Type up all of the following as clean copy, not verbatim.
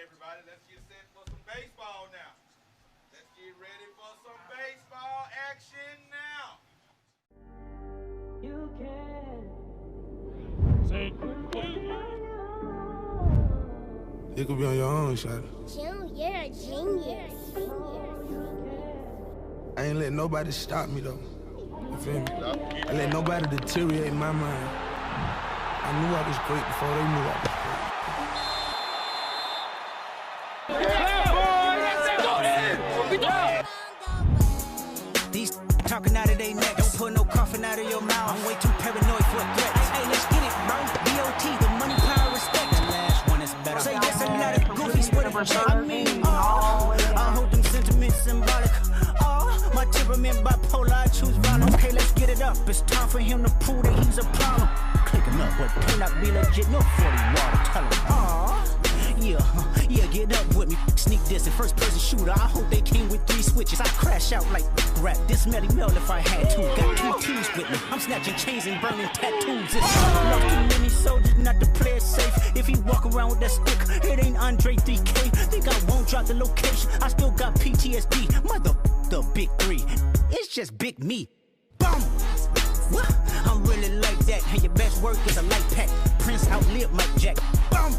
everybody. Let's get set for some baseball now. Let's get ready for some baseball action now. You can. Say, You could be on your own, shot. You're a genius. I ain't let nobody stop me, though. You feel me? I let nobody deteriorate my mind. I knew I was great before they knew I was great. These talking out of their neck, don't put no coughing out of your mouth. I'm way too paranoid for a threat. Hey, let's get it, bro. DOT, the money, power, respect. The last one is better. Say yes, a lot of goofies with it. I mean, I hold them sentiments symbolic. My temperament bipolar, I choose violence. Okay, let's get it up. It's time for him to prove that he's a problem. Clicking up, but cannot be legit. No 40 water, tell him. Yeah, get up with me. Sneak this and first person shooter. I hope they came with 3 switches. I crash out like rap. This Melly Mel if I had to. Got 2 teams with me. I'm snatching chains and burning tattoos. It's lost too many soldiers not to play it safe. If he walk around with that stick, it ain't Andre 3K. Think I won't drop the location. I still got PTSD. Mother the big 3. It's just big me. Boom. What? I'm really like that. And your best work is a light pack. Prince outlived Mike Jack. Boom.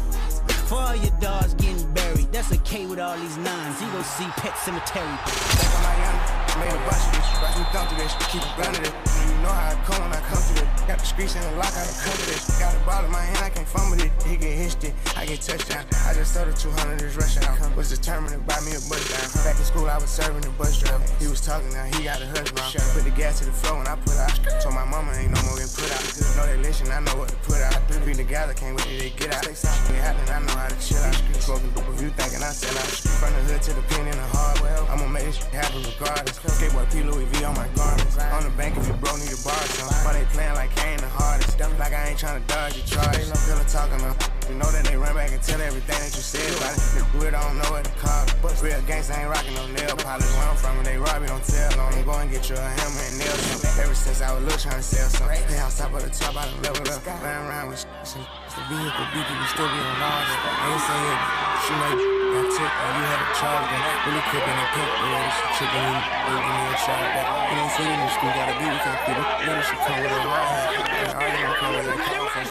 For all your dogs getting buried, that's a K with all these 9s. You go see Pet Cemetery. back on my young, made a bunch of this. Watch me thumb to this, keep it blunted it. You know how I come when I come to this. Got the streets in the lock, I can cover this. Got a ball in my hand, I can't fumble it. He get hitched it, I get touchdown. I just sold the 200 this rush out. Was determined to buy me a bus down. Back in school, I was serving the bus driver. He was talking, now he got a husband. Put the gas to the floor when I put out. Told my mama ain't no more getting put out. Know they listen, I know what to put out. Be together, can't wait till they get out. They happening, I know how to chill out. Smoking dope if you thinking I sell out. From the hood to the pen in the hardware. I'ma make this shit happen regardless. Skateboard P. Louis V on my garments. On the bank if you broke, need a bar some. Why they playing like I ain't the hardest? Like I ain't trying to dodge your charge. No feel talking on. You know that they run back and tell everything that you said about it. Weird, I don't know what to call it. But real gangsta ain't rocking no nail polish. Where I'm from, they rob you, don't tell on them. Go and get you a hammer and nails. Ever since I was little trying to sell some. Hey, house top of the top, I done leveled up. Ran around with shit. The vehicle beat you, still be on all that. I ain't saying she like got tipped and you had a charge that really cooking and pimp. Yeah, she chicken you, give me a charge that. You ain't seen it in the school, gotta be, you can't fit it. Little she come with a hard hat. And all you come with a call from.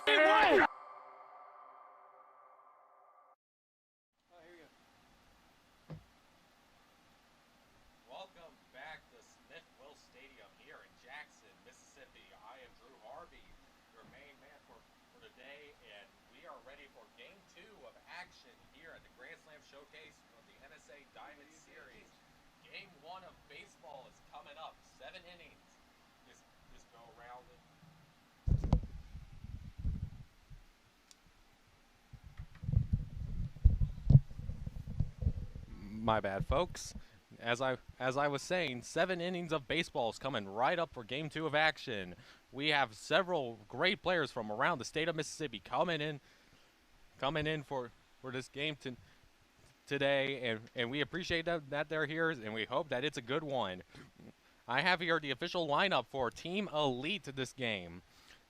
welcome back to Smith-Will Stadium here in Jackson, Mississippi. I am Drew Harvey, your main man for today, and we are ready for Game 2 of action here at the Grand Slam Showcase of the MSA Diamond Series. Game 1 of baseball is coming up. 7 innings this go around. My bad, folks. As I was saying, 7 innings of baseball is coming right up for Game 2 of action. We have several great players from around the state of Mississippi coming in for this game today, and we appreciate that they're here, and we hope that it's a good one. I have here the official lineup for Team Elite this game.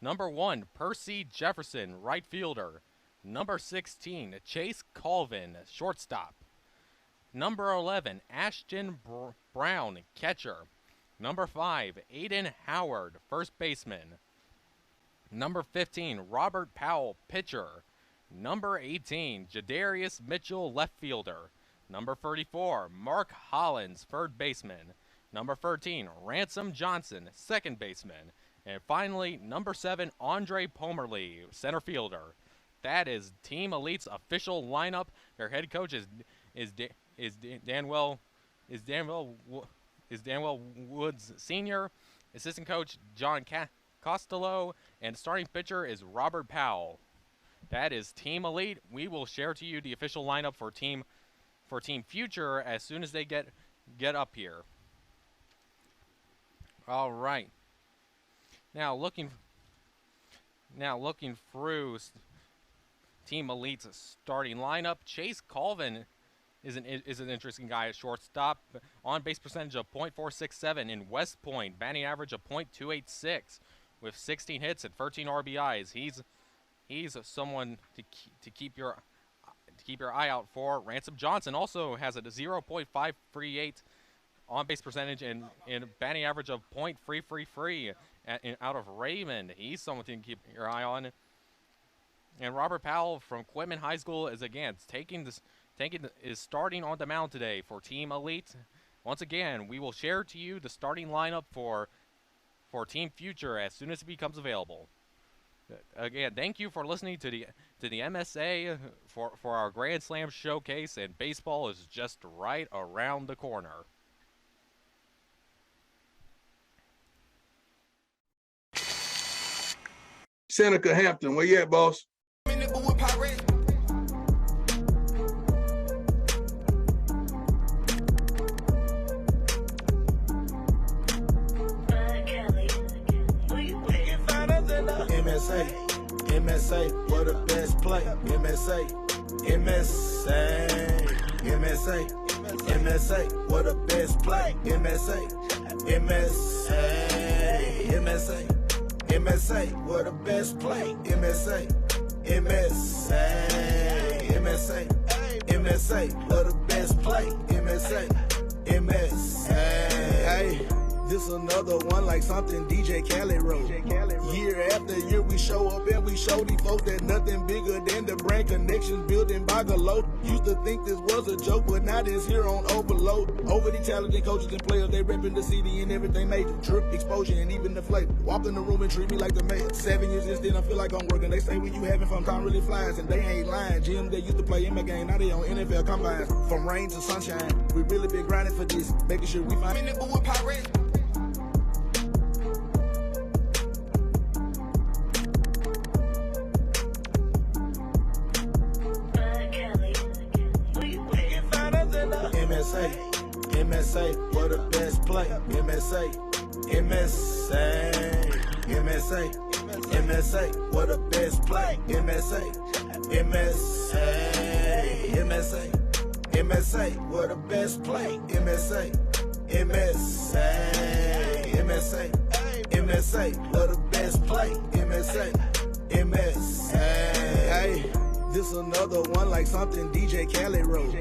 Number 1, Percy Jefferson, right fielder. Number 16, Chase Colvin, shortstop. Number 11, Ashton Brown, catcher. Number 5, Aiden Howard, first baseman. Number 15, Robert Powell, pitcher. Number 18, Jadarius Mitchell, left fielder. Number 34, Mark Hollins, third baseman. Number 13, Ransom Johnson, second baseman. And finally, number 7, Andre Pomerly, center fielder. That is Team Elite's official lineup. Their head coach is Danwell Woods Sr., assistant coach John Costello, and starting pitcher is Robert Powell. That is Team Elite. We will share to you the official lineup for Team Future as soon as they get up here. All right. Now looking through Team Elite's starting lineup, Chase Colvin is an interesting guy at shortstop. On-base percentage of .467 in West Point, batting average of .286 with 16 hits and 13 RBIs. He's someone to keep keep your eye out for. Ransom Johnson also has a 0.538 on-base percentage and a batting average of .333 out of Raymond. He's someone to keep your eye on. And Robert Powell from Quitman High School is again is starting on the mound today for Team Elite. Once again, we will share to you the starting lineup for Team Future as soon as it becomes available. Again, thank you for listening to the MSA for our Grand Slam showcase, and baseball is just right around the corner. Seneca Hampton, where you at, boss? MSA, what the best play. MSA, what the best play. MSA, what the best play. MSA, what the best play. MSA. This another one like something DJ Khaled wrote. Year after year we show up and we show these folks that nothing bigger than the brand connections building by Galo. Used to think this was a joke, but now this here on overload. Over the talented coaches and players, they repping the city and everything major. Trip, exposure, and even the flavor. Walk in the room and treat me like the mayor. 7 years in, still I feel like I'm working. They say when you having fun, time really flies, and they ain't lying. Jim, they used to play in my game, now they on NFL combines. From rain to sunshine, we really been grinding for this, making sure we find it with Pirates. MSA, what the best play. MSA, what the best play. MSA, what the best play. MSA, what the best play. MSA. This another one like something DJ Khaled wrote.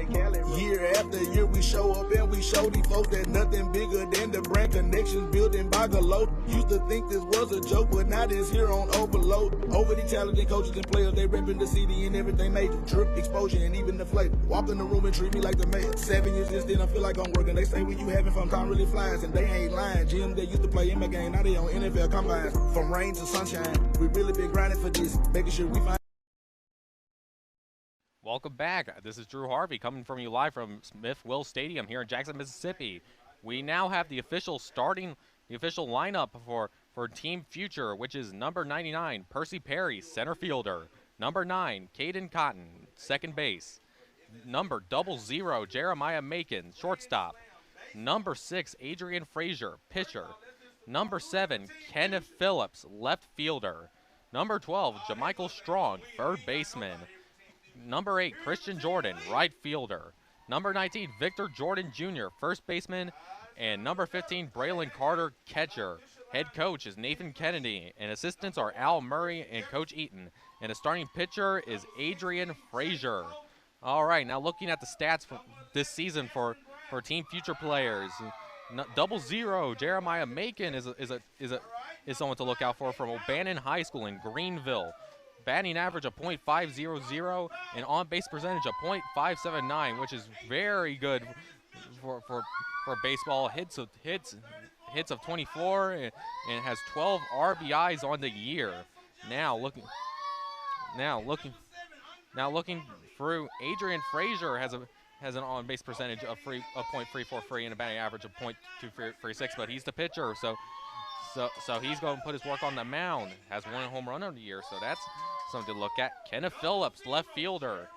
Year after year we show up and we show these folks that nothing bigger than the brand connections building by Galo. Used to think this was a joke, but now this here on overload. Over the talented coaches and players, they repping the city and everything major. Trip, exposure, and even the flavor. Walk in the room and treat me like the mayor. 7 years in, still I feel like I'm working. They say when you having fun, time really flies, and they ain't lying. Jim, they used to play in my game, now they on NFL combines. From rain to sunshine, we really been grinding for this, making sure we find. Welcome back. This is Drew Harvey coming from you live from Smith-Will Stadium here in Jackson, Mississippi. We now have the official lineup for Team Future, which is number 99, Percy Perry, center fielder. Number 9, Caden Cotton, second base. Number 00, Jeremiah Macon, shortstop. Number 6, Adrian Frazier, pitcher. Number 7, Kenneth Phillips, left fielder. Number 12, Jamichael Strong, third baseman. Number 8, Christian Jordan, right fielder. Number 19, Victor Jordan Jr., first baseman. And number 15, Braylon Carter, catcher. Head coach is Nathan Kennedy, and assistants are Al Murray and Coach Eaton. And the starting pitcher is Adrian Frazier. All right, now looking at the stats for this season for Team Future players. 00, Jeremiah Macon is someone to look out for from O'Bannon High School in Greenville. Batting average of .500 and on-base percentage of .579, which is very good for baseball. Hits of 24 and has 12 RBIs on the year. Now looking through, Adrian Frazier has an on-base percentage of .343 and a batting average of .236, but he's the pitcher, so he's going to put his work on the mound. Has 1 home run on the year, so that's something to look at. Kenneth Phillips, left fielder,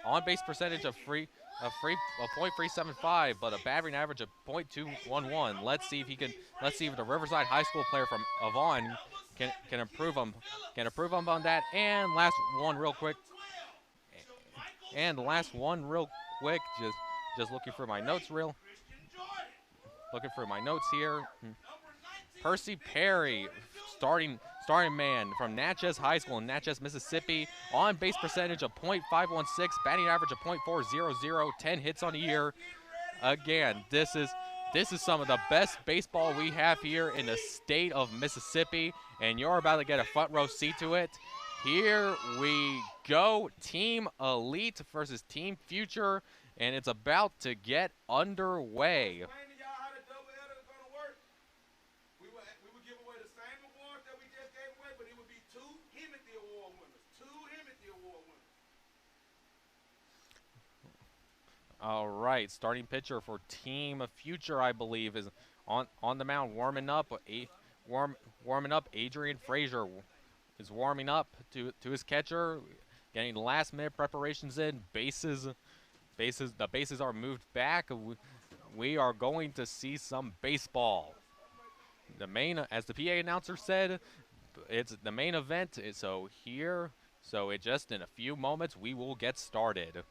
on-base percentage of .375, but a batting average of .211. Let's see if the Riverside High School player from Avon can improve him on that. And last one real quick. Just looking for my notes Looking for my notes here. Percy Perry, starting starting man from Natchez High School in Natchez, Mississippi. On base percentage of .516, batting average of .400, 10 hits on the year. Again, this is some of the best baseball we have here in the state of Mississippi, and you're about to get a front row seat to it. Here we go, Team Elite versus Team Future, and it's about to get underway. Explaining y'all how the doubleheader is gonna work. We would give away the same awards that we just gave away, but it would be 2 Himothy Award winners. 2 Himothy Award winners. All right, starting pitcher for Team Future, I believe, is on the mound, warming up. Warming up. Adrian Frazier is warming up to his catcher, getting last-minute preparations in. The bases are moved back. We are going to see some baseball. As the PA announcer said, it's the main event. So just in a few moments we will get started.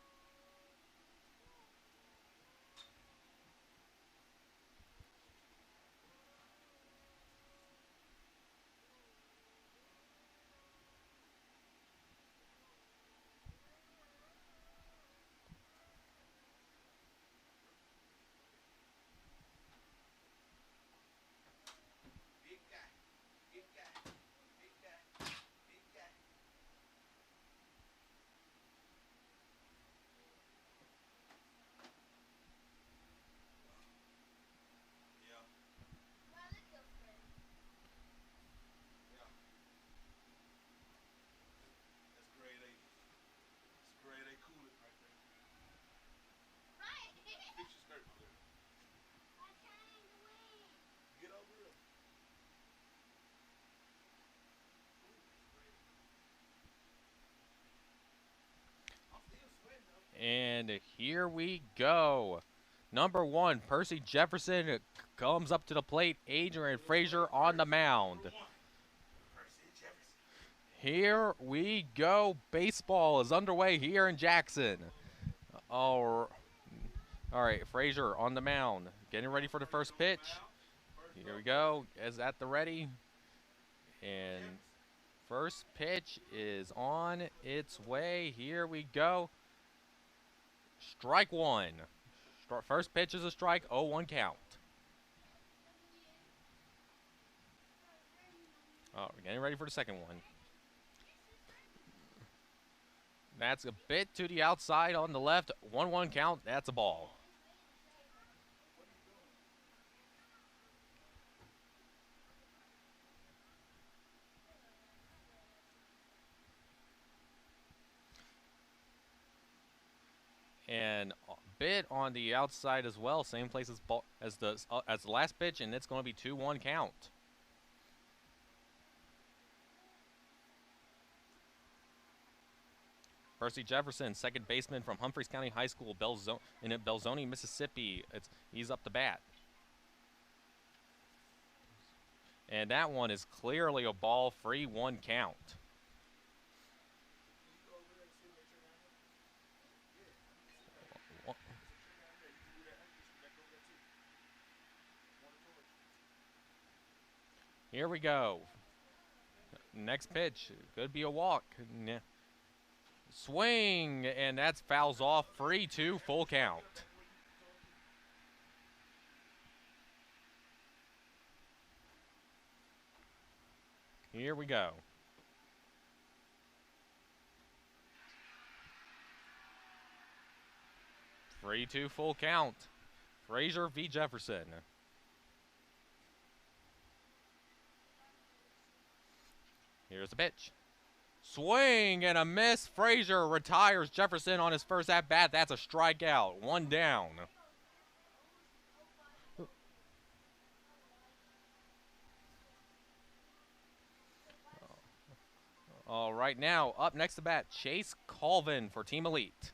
And here we go. Number 1, Percy Jefferson comes up to the plate. Adrian Frazier on the mound. Here we go. Baseball is underway here in Jackson. All right, Frazier on the mound. Getting ready for the first pitch. Here we go. Is at the ready. And first pitch is on its way. Here we go. Strike 1. First pitch is a strike, 0-1 count. Oh, we're getting ready for the second one. That's a bit to the outside on the left, 1-1 count, that's a ball. And a bit on the outside as well, same place as the last pitch, and it's going to be 2-1 count. Percy Jefferson, second baseman from Humphreys County High School in Belzoni, Mississippi. He's up to bat. And that one is clearly a ball, free, 1 count. Here we go. Next pitch could be a walk. Swing, and that's fouls off. Free 2, full count. Here we go. Free 2, full count. Frazier v. Jefferson. Here's the pitch. Swing and a miss. Frazier retires Jefferson on his first at-bat. That's a strikeout. 1 down. All right, now up next to bat, Chase Colvin for Team Elite.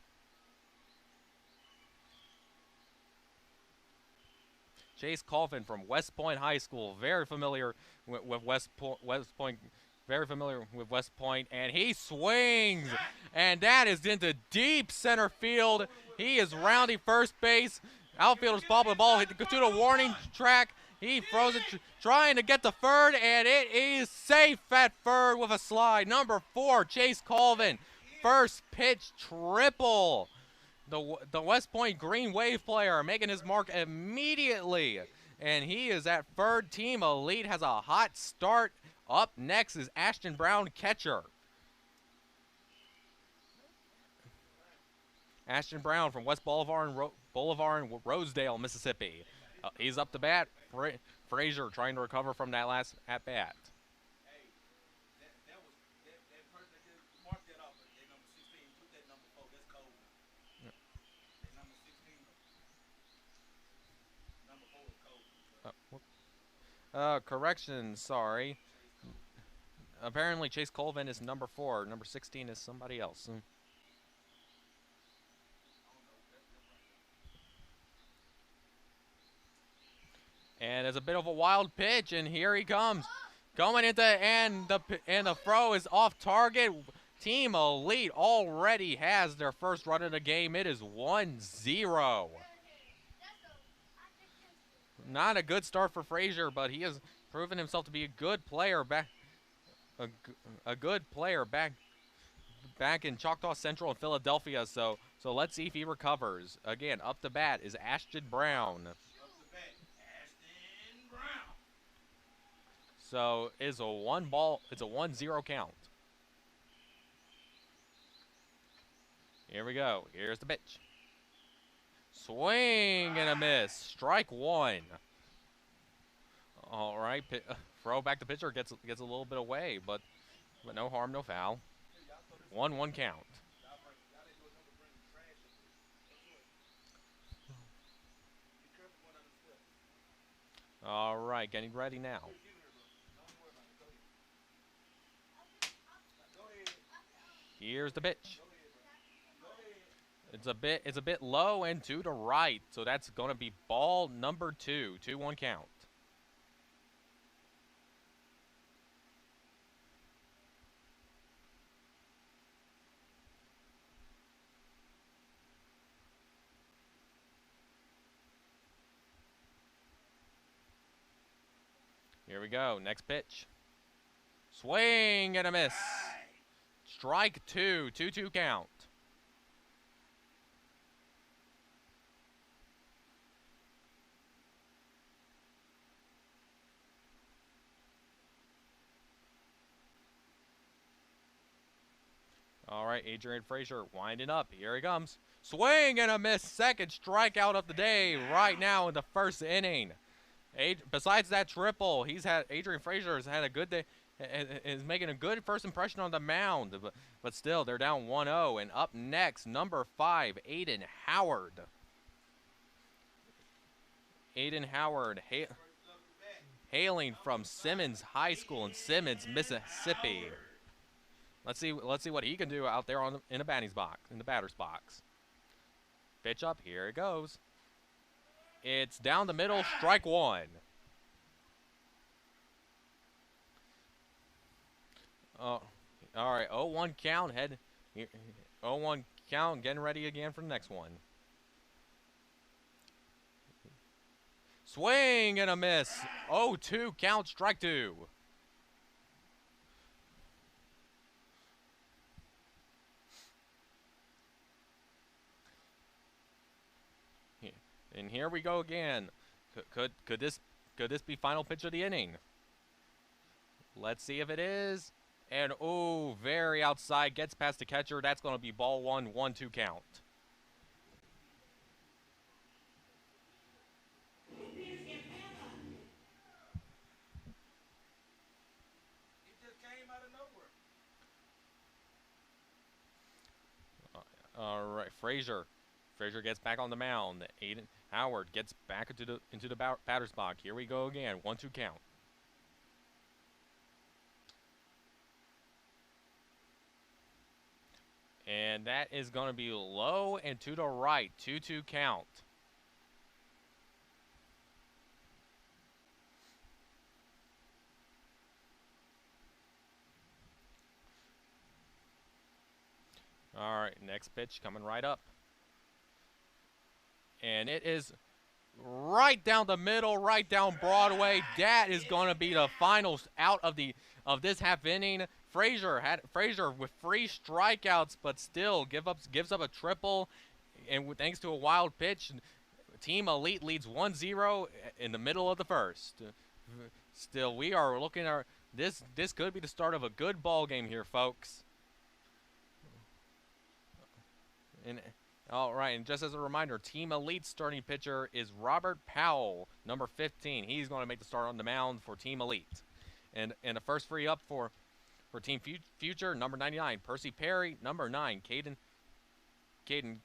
Chase Colvin from West Point High School, very familiar with West Point. Very familiar with West Point, and he swings, and that is into deep center field. He is rounding first base. Outfielders bobble the ball to the warning track. He throws it, trying to get the third, and it is safe at third with a slide. Number 4, Chase Colvin. First pitch triple. The West Point Green Wave player making his mark immediately. And he is at third. Team Elite has a hot start. Up next is Ashton Brown, catcher. Ashton Brown from West Boulevard and Rosedale, Mississippi. He's up to bat. Frazier trying to recover from that last at bat. Hey, that person that just marked that off, that number 16, put that number 4. That's cold. Yeah. That number 16, number 4 is cold. Correction, sorry. Apparently Chase Colvin is number 4. Number 16 is somebody else. And it's a bit of a wild pitch, and here he comes. Going into, and the throw is off target. Team Elite already has their first run of the game. It is 1-0. Not a good start for Frazier, but he has proven himself to be a good player back. A good player back in Choctaw Central in Philadelphia. So let's see if he recovers. Again, up to bat is Ashton Brown. So it's a 1-0 count. Here we go. Here's the pitch. Swing and a miss. Strike 1. All right. Throw back the pitcher gets a little bit away, but no harm, no foul. 1-1 count. All right, getting ready now. Here's the pitch. It's a bit low and to the right, so that's going to be ball number 2. 2-1 count. Here we go. Next pitch. Swing and a miss. Strike 2. 2-2 count. All right, Adrian Frazier winding up. Here he comes. Swing and a miss. Second strikeout of the day right now in the first inning. Besides that triple, Adrian Frazier has had a good day. Is making a good first impression on the mound, but still, they're down 1-0. And up next, number 5, Aiden Howard. Aiden Howard, hailing from Simmons High School in Simmons, Mississippi. Let's see what he can do out there in the batter's box. Pitch up, here it goes. It's down the middle, strike 1. All right, 0-1 count, 0-1 count, getting ready again for the next one. Swing and a miss. 0-2 count, strike 2. And here we go again. Could this be final pitch of the inning? Let's see if it is. And, oh, very outside. Gets past the catcher. That's going to be ball 1, 1-2 count. It just came out of nowhere. All right, Frazier. Frazier gets back on the mound. Aiden Howard gets back into the batter's box. Here we go again. 1-2 count. And that is going to be low and to the right. 2-2 count. All right, next pitch coming right up. And it is right down the middle, right down Broadway. That is going to be the finals out of this half inning. Frazier with 3 strikeouts, but still gives up a triple, and thanks to a wild pitch, Team Elite leads 1-0 in the middle of the first. Still, we are looking at this. This could be the start of a good ball game here, folks. And all right, and just as a reminder, Team Elite's starting pitcher is Robert Powell, number 15. He's going to make the start on the mound for Team Elite. And the first free up for Team Future, number 99, Percy Perry, number 9, Caden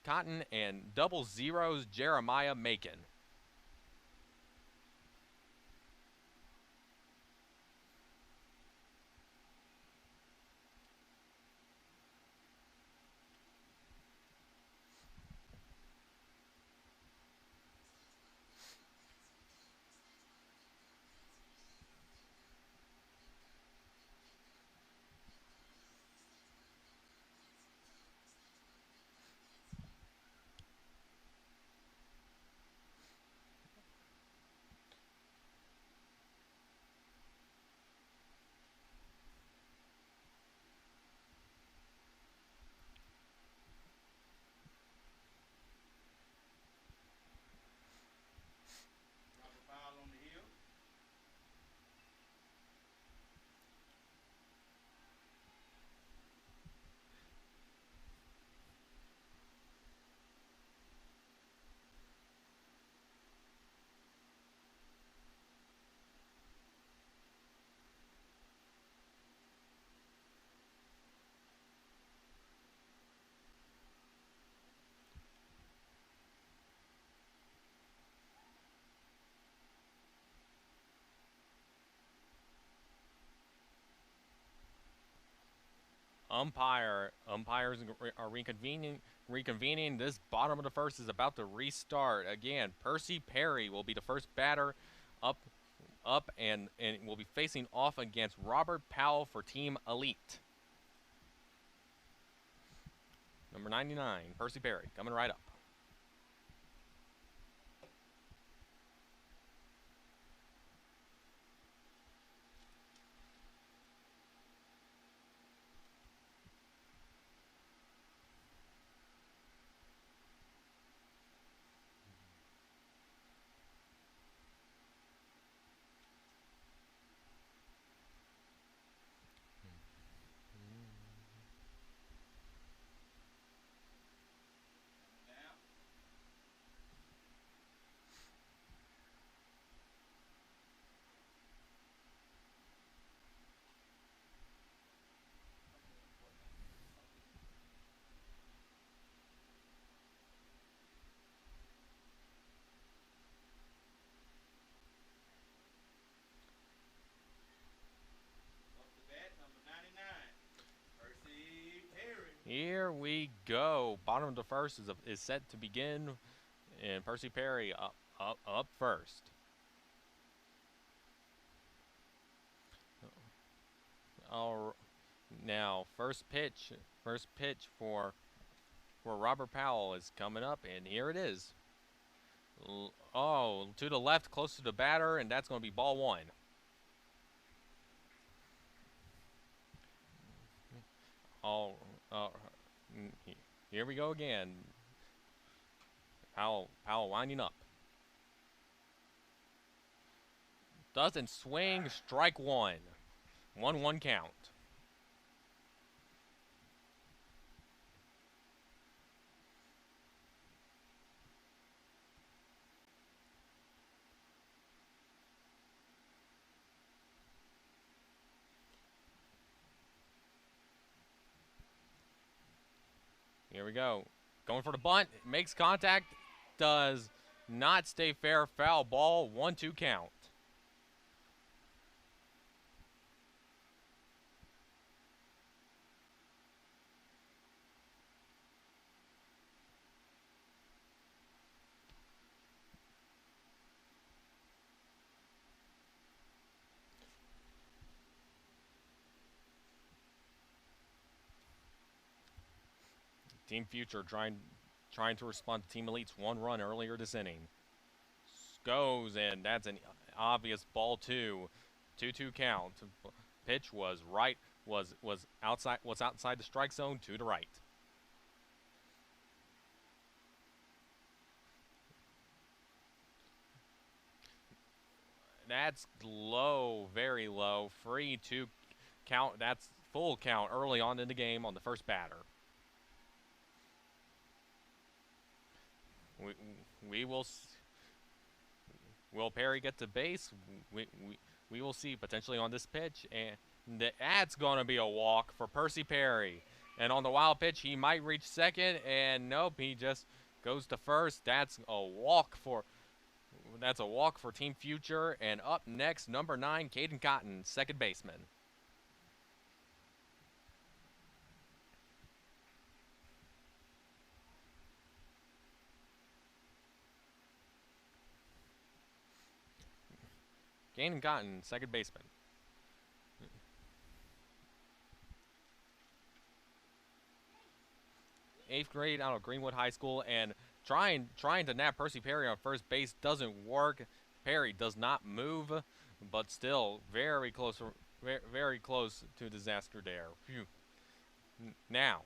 Cotton, and double zeros, Jeremiah Macon. Robert Powell on the hill. Umpires are reconvening. This bottom of the first is about to restart again. Percy Perry will be the first batter up, and will be facing off against Robert Powell for Team Elite. Number 99, Percy Perry, coming right up. Now, up to bat, number 99, Percy Perry. Here we go. Bottom of the first is set to begin, and Percy Perry up first. Now first pitch for Robert Powell is coming up, and here it is. Oh, to the left, close to the batter, and that's going to be ball 1. Here we go again. Powell winding up. Doesn't swing, strike 1. 1-1 count. Here we go. Going for the bunt. Makes contact. Does not stay fair. Foul ball. 1-2 count. Team Future trying to respond to Team Elite's 1 run earlier this inning. goes, and that's an obvious ball 2. 2-2 count. Pitch was outside the strike zone to the right. That's low, very low. 3-2 count. That's full count early on in the game on the first batter. Will Perry get to base? We will see potentially on this pitch, and that's going to be a walk for Percy Perry. And on the wild pitch, he might reach second, and nope, he just goes to first. That's a walk for Team Future. And up next, number 9, Caden Cotton, second baseman. Caden Cotton, second baseman. Eighth grade out of Greenwood High School, and trying to nab Percy Perry on first base doesn't work. Perry does not move, but still very close to disaster there. Phew. Now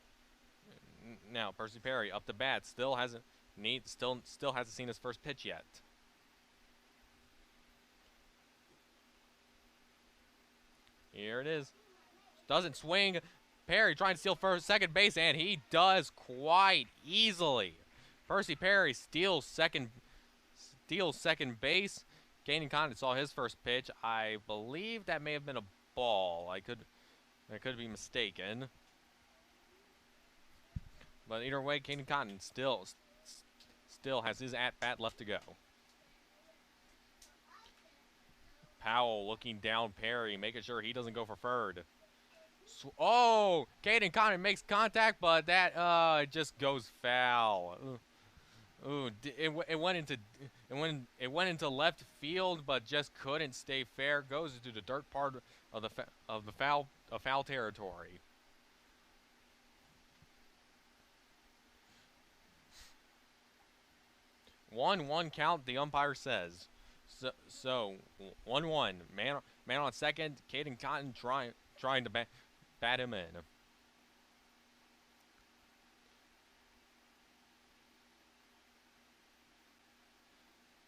Percy Perry up to bat, still hasn't seen his first pitch yet. Here it is. Doesn't swing. Perry trying to steal second base, and he does quite easily. Percy Perry steals second base. Caden Cotton saw his first pitch. I believe that may have been a ball. I could be mistaken. But either way, Caden Cotton still has his at-bat left to go. Powell looking down Perry, making sure he doesn't go for third. Oh, Caden Cotton makes contact, but that just goes foul. Ooh, it went into left field, but just couldn't stay fair. Goes into the dirt part of the foul territory. One count, the umpire says. So 1-1. Man on second. Caden Cotton trying to bat him in.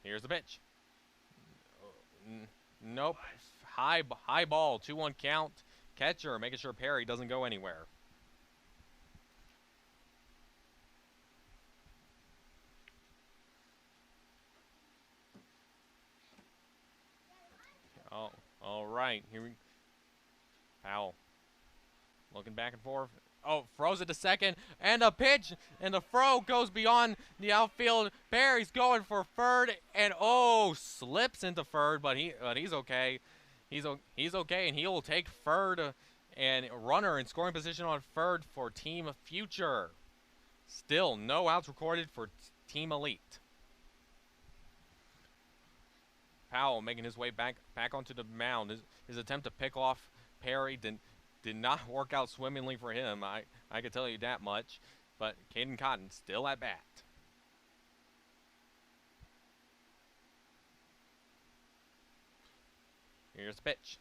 Here's the pitch. Nope. High ball. 2-1 count. Catcher making sure Perry doesn't go anywhere. Oh, all right. Here we. Powell. Looking back and forth. Oh, throws it to second, and the pitch, and the throw goes beyond the outfield. Perry's going for third, and oh, slips into third, but he's okay. He's okay, and he'll take third, and runner in scoring position on third for Team Future. Still no outs recorded for Team Elite. Powell making his way back onto the mound. His attempt to pick off Perry did not work out swimmingly for him. I can tell you that much. But Caden Cotton still at bat. Here's the pitch.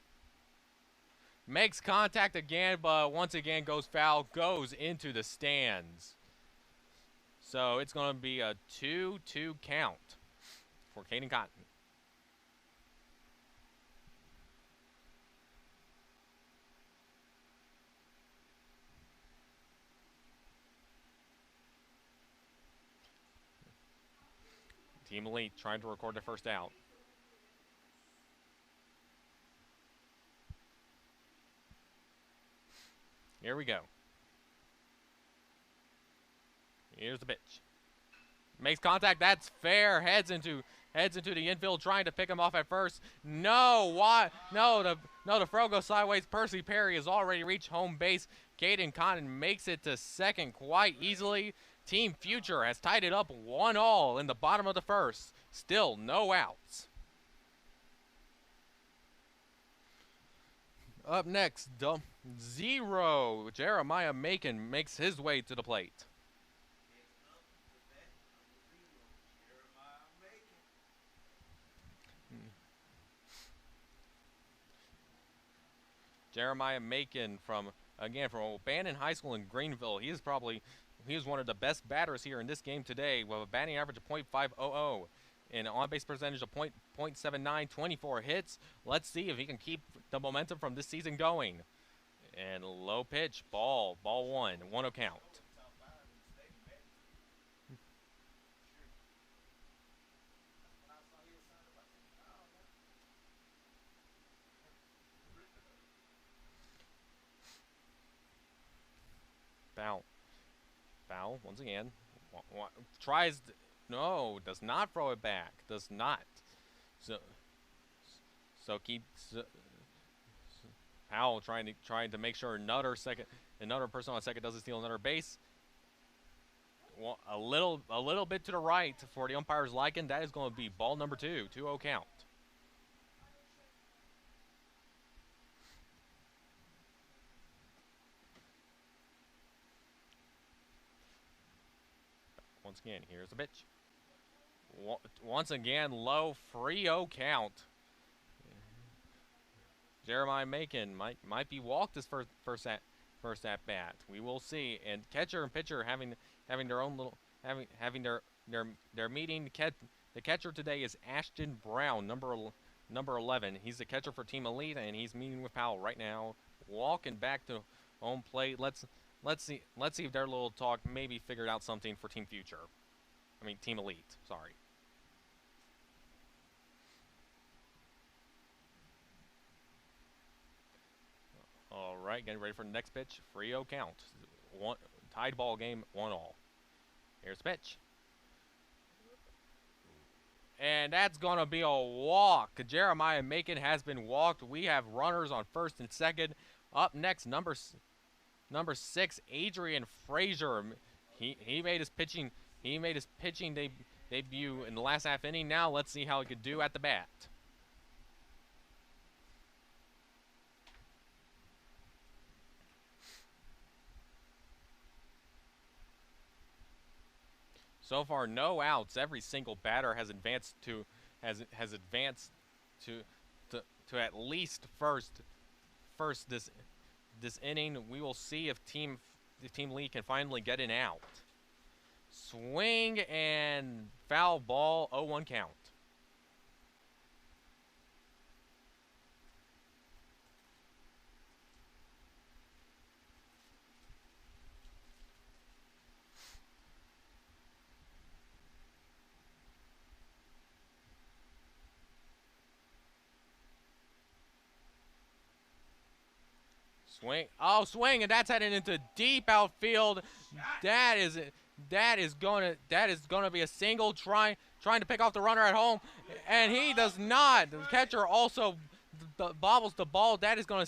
Makes contact again, but once again goes foul. Goes into the stands. So it's going to be a 2-2 count for Caden Cotton. Team Elite trying to record their first out. Here we go. Here's the pitch. Makes contact. That's fair. Heads into the infield, trying to pick him off at first. No, why? No, the throw goes sideways. Percy Perry has already reached home base. Caden Cotton makes it to second quite easily. Team Future has tied it up 1-1 in the bottom of the first. Still no outs. Up next, 0. Jeremiah Macon makes his way to the plate. Jeremiah Macon from O'Bannon High School in Greenville. He is one of the best batters here in this game today with a batting average of .500 and an on-base percentage of .79, 24 hits. Let's see if he can keep the momentum from this season going. And low pitch, ball 1, 1-0 count. Foul once again. Does not throw it back. Does not. Powell trying to make sure another person on second doesn't steal another base. A little bit to the right for the umpire's liking. That is going to be ball number 2, 2-0 count. Once again, here's the pitch. Once again, low, 3-0 count. Jeremiah Macon might be walked this first at bat. We will see. And catcher and pitcher having their own little having their meeting. The catcher today is Ashton Brown, number 11. He's the catcher for Team Elite, and he's meeting with Powell right now. Walking back to home plate. Let's see if their little talk maybe figured out something for Team Elite. Sorry. All right, getting ready for the next pitch. 3-0 count. Tied ball game, 1-1. Here's the pitch. And that's going to be a walk. Jeremiah Macon has been walked. We have runners on first and second. Up next, number 6, Adrian Frazier. He made his pitching debut in the last half inning. Now let's see how he could do at the bat. So far, no outs. Every single batter has advanced to at least first this inning. We will see if Team Lee can finally get an out. Swing and foul ball, 0-1 count. Swing, and that's headed into deep outfield. That is gonna be a single trying to pick off the runner at home, and he does not. The catcher also bobbles the ball. That is gonna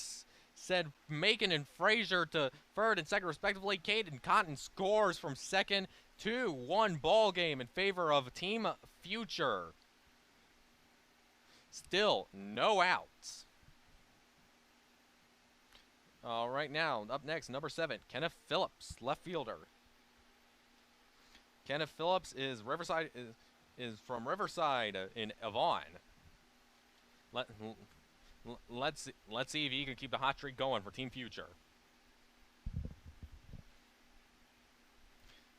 send Macon and Frazier to third and second respectively. Caden Cotton scores from second. 2-1 ball game in favor of Team Future. Still no outs. All right, now up next, number 7, Kenneth Phillips, left fielder. Kenneth Phillips is from Riverside in Avon. Let's see if he can keep the hot streak going for Team Future.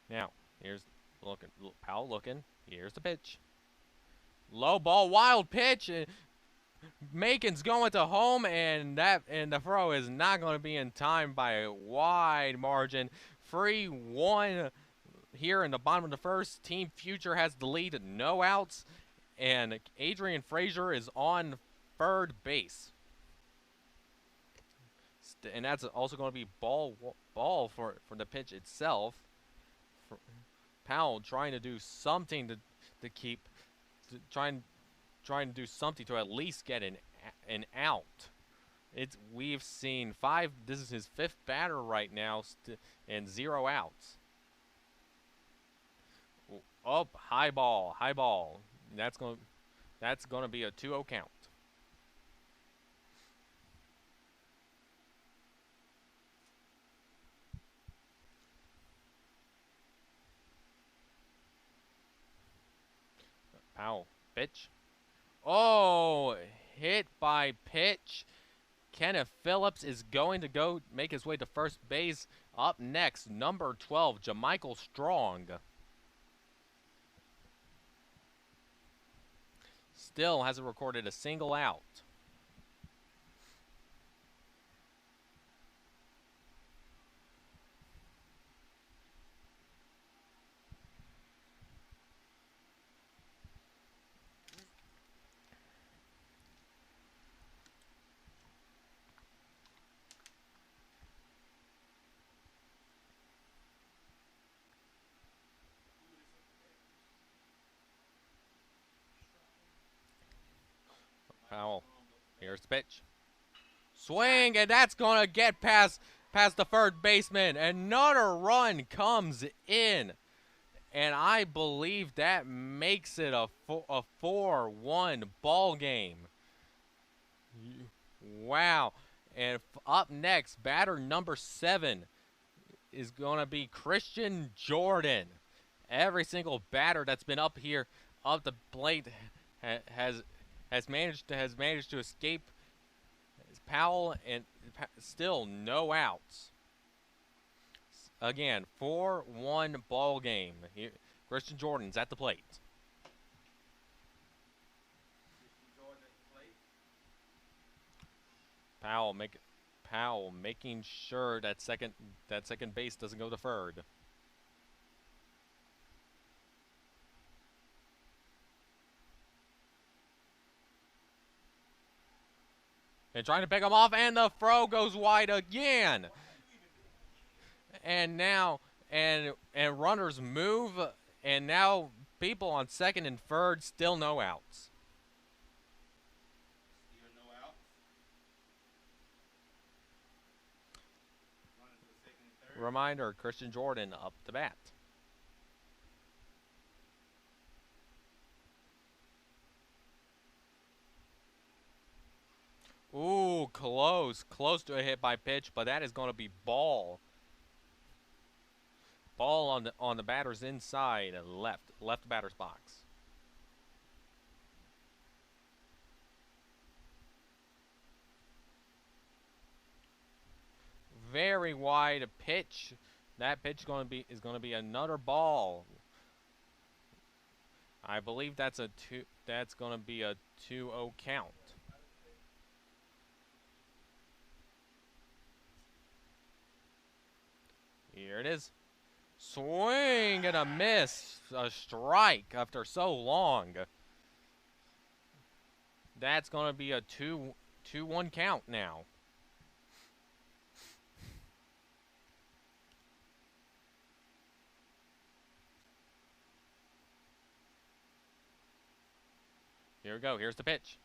Now here's Powell looking. Here's the pitch. Low ball, wild pitch. Macon's going to home, and the throw is not going to be in time by a wide margin. 3-1 here in the bottom of the first. Team Future has the lead, no outs, and Adrian Frazier is on third base. And that's also going to be ball for the pitch itself. Powell trying to do something trying to do something to at least get an out. We've seen 5. This is his 5th batter right now, and 0 outs. Up, high ball. That's going to be a 2-0 count. Powell, pitch. Oh, hit by pitch. Kenneth Phillips is going to go make his way to first base. Up next, number 12, Jamichael Strong. Still hasn't recorded a single out. Powell, here's the pitch. Swing, and that's going to get past the third baseman. Another run comes in, and I believe that makes it a 4-1 ball game. Wow. And up next, batter number 7 is going to be Christian Jordan. Every single batter that's been up here, up the plate, has managed to escape. Powell, and still no outs. Again, 4-1 ball game. Here, Christian Jordan's at the plate. Powell making sure that second base doesn't go to third. And trying to pick him off, and the throw goes wide again. And now, and runners move, and now people on second and third, still no outs. Reminder, Christian Jordan up to bat. Ooh, close to a hit by pitch, but that is going to be ball. Ball on the batter's inside, left batter's box. Very wide pitch. That pitch is going to be another ball. I believe that's going to be a 2-0 count. Here it is. Swing and a miss. A strike after so long. That's going to be a 2-1 count now. Here we go. Here's the pitch.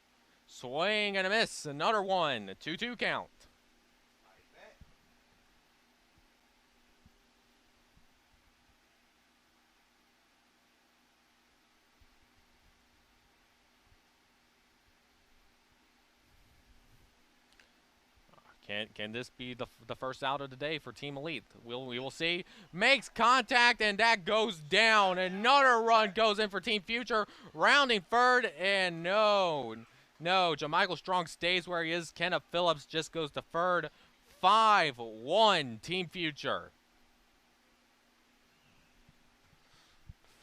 Swing and a miss. Another one. 2-2 count. Can this be the first out of the day for Team Elite? We will see. Makes contact, and that goes down. Another run goes in for Team Future, rounding third, and no. Jamichael Strong stays where he is. Kenneth Phillips just goes to third. 5-1 Team Future.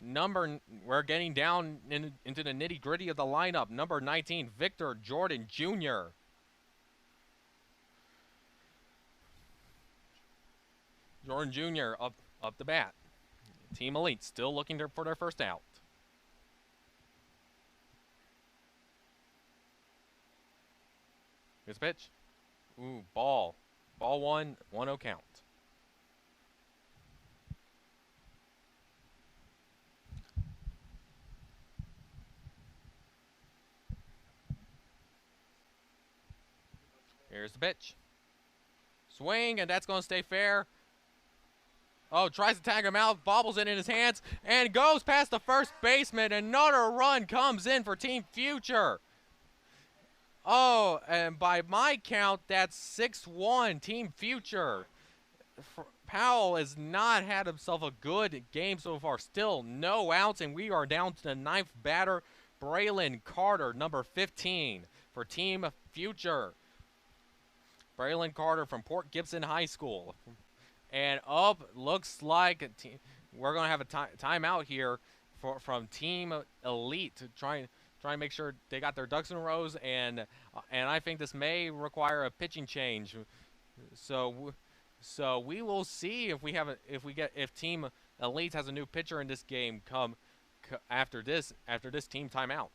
We're getting down into the nitty-gritty of the lineup. Number 19, Victor Jordan Jr. Jordan Jr. up the bat. Team Elite still looking for their first out. Here's the pitch. Ooh, ball. Ball 1, 1-0 count. Here's the pitch. Swing, and that's going to stay fair. Oh, tries to tag him out, bobbles it in his hands, and goes past the first baseman. Another run comes in for Team Future. Oh, and by my count, that's 6-1 Team Future. Powell has not had himself a good game so far. Still no outs, and we are down to the 9th batter, Braylon Carter, number 15, for Team Future. Braylon Carter from Port Gibson High School. And up, looks like we're going to have a timeout here from Team Elite to try and make sure they got their ducks in rows, and I think this may require a pitching change. So we will see if Team Elite has a new pitcher in this game after this team timeout.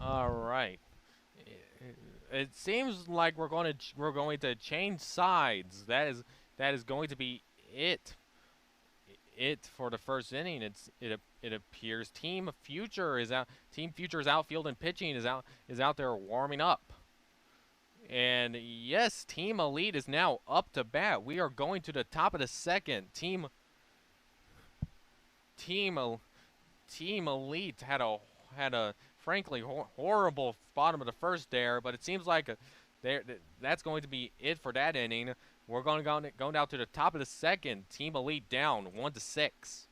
All right. It seems like we're going to change sides. That is going to be it for the first inning. It appears Team Future is out. Team Future's outfield and pitching is out there warming up. And yes, Team Elite is now up to bat. We are going to the top of the second. Team Elite had a frankly horrible bottom of the first there, but it seems like that's going to be it for that inning. We're going to go down to the top of the second. Team Elite down 1-6.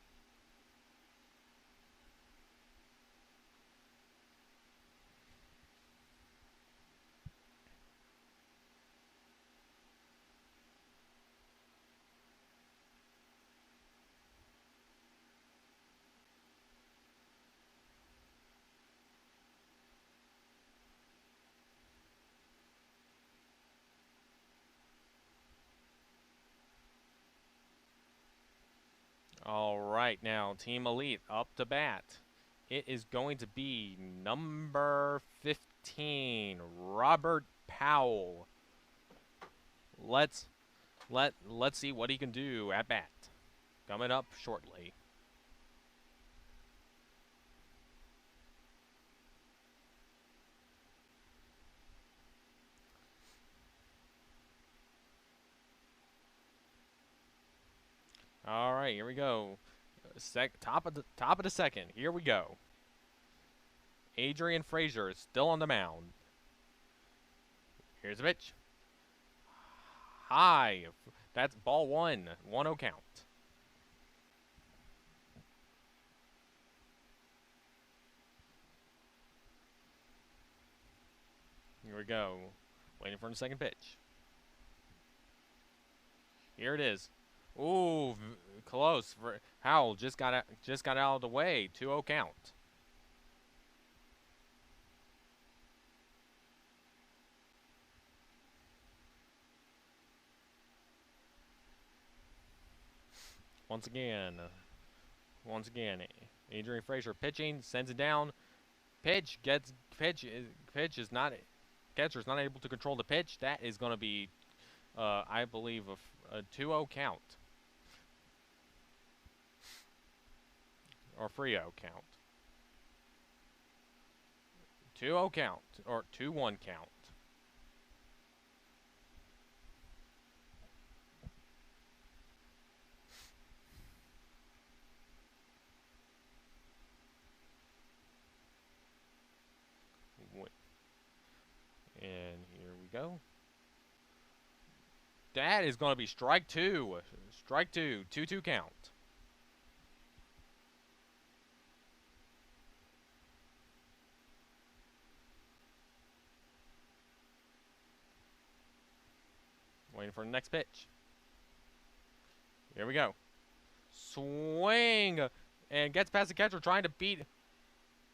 All right, now Team Elite up to bat. It is going to be number 15, Robert Powell. Let's see what he can do at bat. Coming up shortly. All right, here we go. Top of the second. Here we go. Adrian Frazier is still on the mound. Here's a pitch. High. That's ball 1. 1-0 count. Here we go. Waiting for the second pitch. Here it is. Ooh, close. Howell just got out of the way. 2-0 count. Once again, Adrian Frazier pitching, sends it down. Pitch is not. Catcher's not able to control the pitch. That is going to be, I believe, a 2-0 count. Or 3-0 count. 2-0 count. Or 2-1 count. And here we go. That is going to be strike 2. Strike 2. 2-2 count. Waiting for the next pitch. Here we go. Swing. And gets past the catcher trying to beat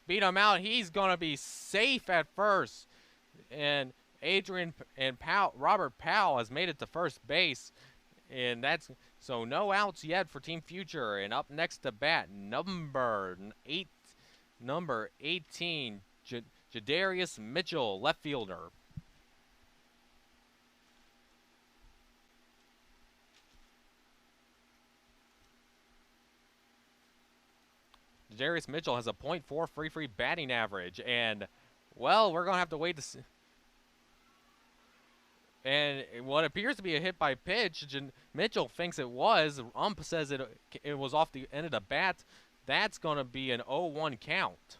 him out. He's going to be safe at first. And Robert Powell has made it to first base. And that's so no outs yet for Team Future. And up next to bat, number 18, Jadarius Mitchell, left fielder. Jadarius Mitchell has a .4 free batting average, and well, we're gonna have to wait to see. And what appears to be a hit by pitch, Mitchell thinks it was. Ump says it was off the end of the bat. That's gonna be an 0-1 count.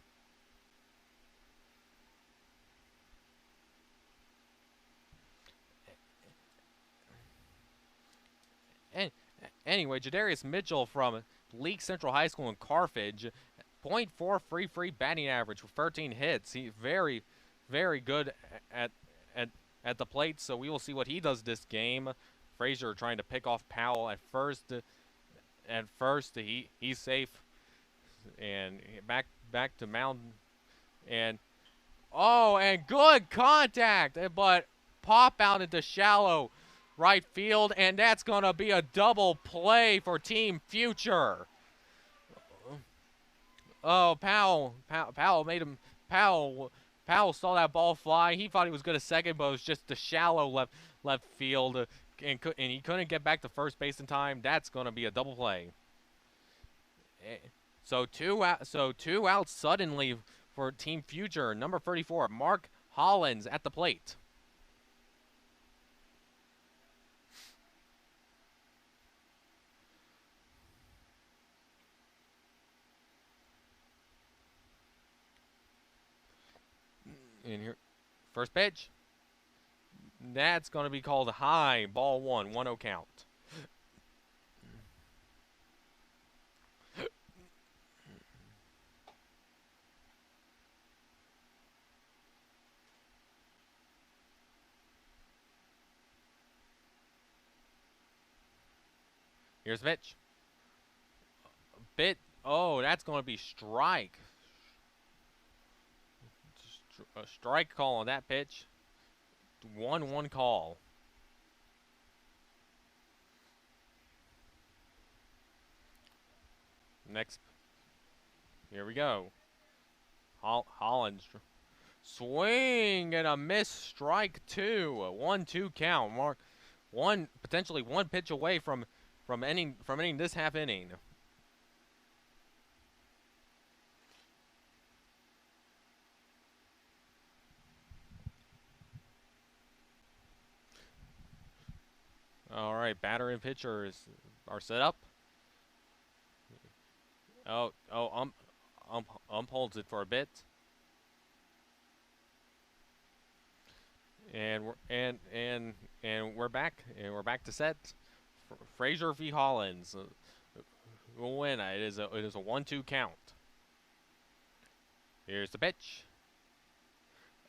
And anyway, Jadarius Mitchell from League Central High School in Carthage, .4 free batting average with 13 hits. He's very, very good at the plate, so we will see what he does this game. Frazier trying to pick off Powell at first. He's safe. And back to mound. And good contact, but pop out into shallow right field, and that's going to be a double play for Team Future. Oh, Powell saw that ball fly. He thought he was good at second, but it was just the shallow left field, and he couldn't get back to first base in time. That's going to be a double play. So two outs suddenly for Team Future. Number 34, Mark Hollins at the plate. In here, first pitch. That's going to be called high. Ball 1, 1-0 count. Here's the pitch. That's going to be strike. A strike call on that pitch. 1-1 call. Next. Here we go. Hollins. Swing and a miss. Strike 2. A 1-2 count. Potentially one pitch away from ending this half inning. All right, batter and pitcher are set up. Ump holds it for a bit. And we're back. And we're back to set. Frazier v. Hollins will win. It is a 1-2 count. Here's the pitch.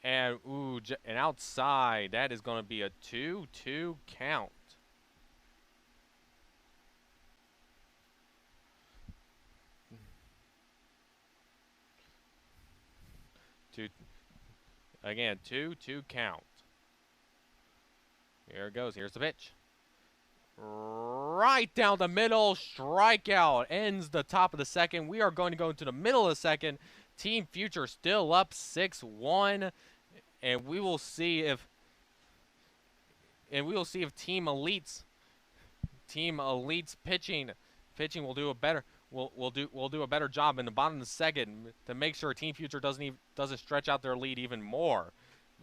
And and outside, that is going to be a 2-2 count. Again, 2-2 count. Here it goes. Here's the pitch. Right down the middle. Strikeout. Ends the top of the second. We are going to go into the middle of the second. Team Future still up 6-1. And we will see if Team Elite's pitching will do a better We'll do a better job in the bottom of the second to make sure Team Future doesn't stretch out their lead even more.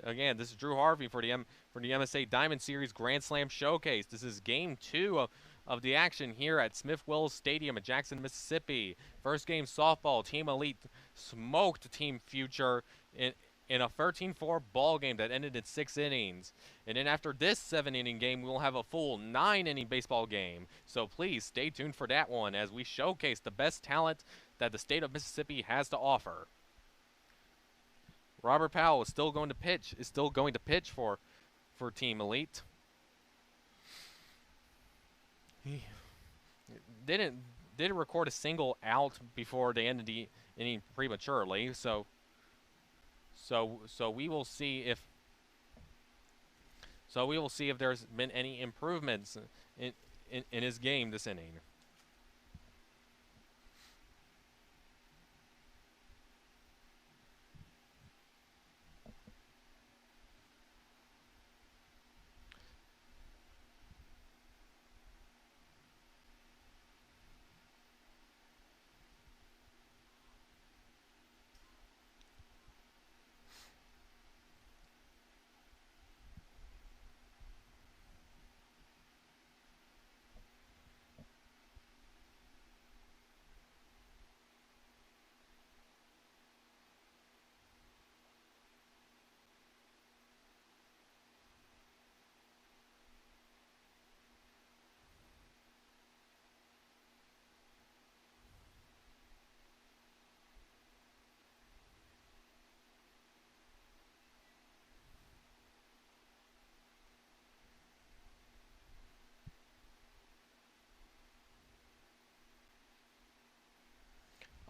Again, this is Drew Harvey for the MSA Diamond Series Grand Slam Showcase. This is Game 2 of the action here at Smith Wills Stadium in Jackson, Mississippi. First game softball. Team Elite smoked Team Future in a 13-4 ball game that ended in 6 innings. And then after this 7-inning game, we will have a full 9-inning baseball game. So please stay tuned for that one as we showcase the best talent that the state of Mississippi has to offer. Robert Powell is still going to pitch. For Team Elite. didn't record a single out before they ended the inning prematurely. So we will see if there's been any improvements in his game this inning.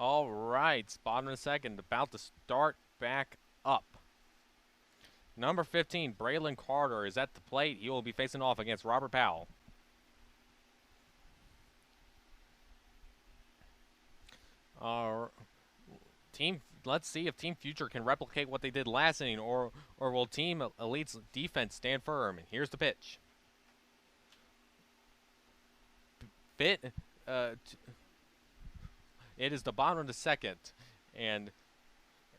All right, bottom of the second, about to start back up. Number 15, Braylon Carter is at the plate. He will be facing off against Robert Powell. Let's see if Team Future can replicate what they did last inning, or will Team Elite's defense stand firm? And here's the pitch. It is the bottom of the second, and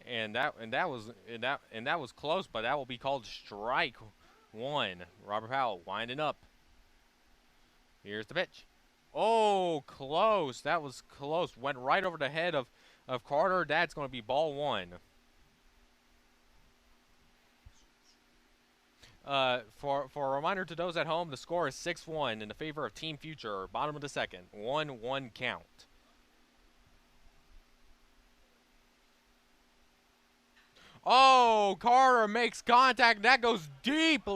that was close, but that will be called strike one. Robert Powell winding up. Here's the pitch. Oh, close. That was close. Went right over the head of Carter. That's going to be ball one. For a reminder to those at home, the score is 6-1 in the favor of Team Future. Bottom of the second. 1-1 count. Oh, Carter makes contact. That goes deep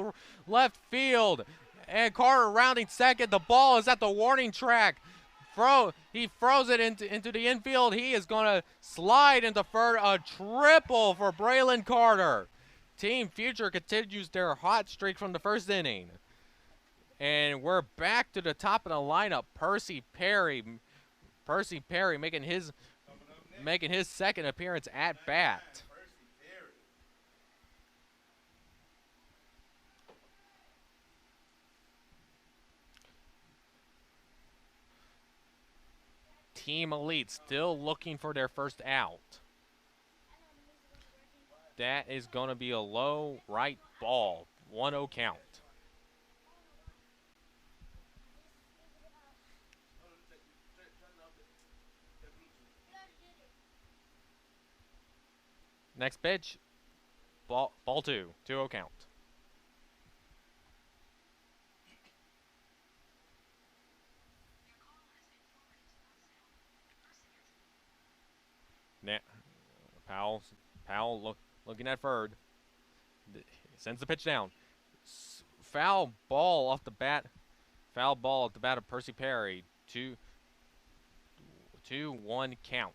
left field. And Carter rounding second. The ball is at the warning track. He throws it into the infield. He is going to slide into third. A triple for Braylon Carter. Team Future continues their hot streak from the first inning. And we're back to the top of the lineup. Percy Perry making his second appearance at bat. Team Elite still looking for their first out. That is going to be a low right ball. 1-0 count. Next pitch. Ball 2. 2-0 count. Powell looking at third. Sends the pitch down. Foul ball off the bat. Foul ball at the bat of Percy Perry. 2-1 count.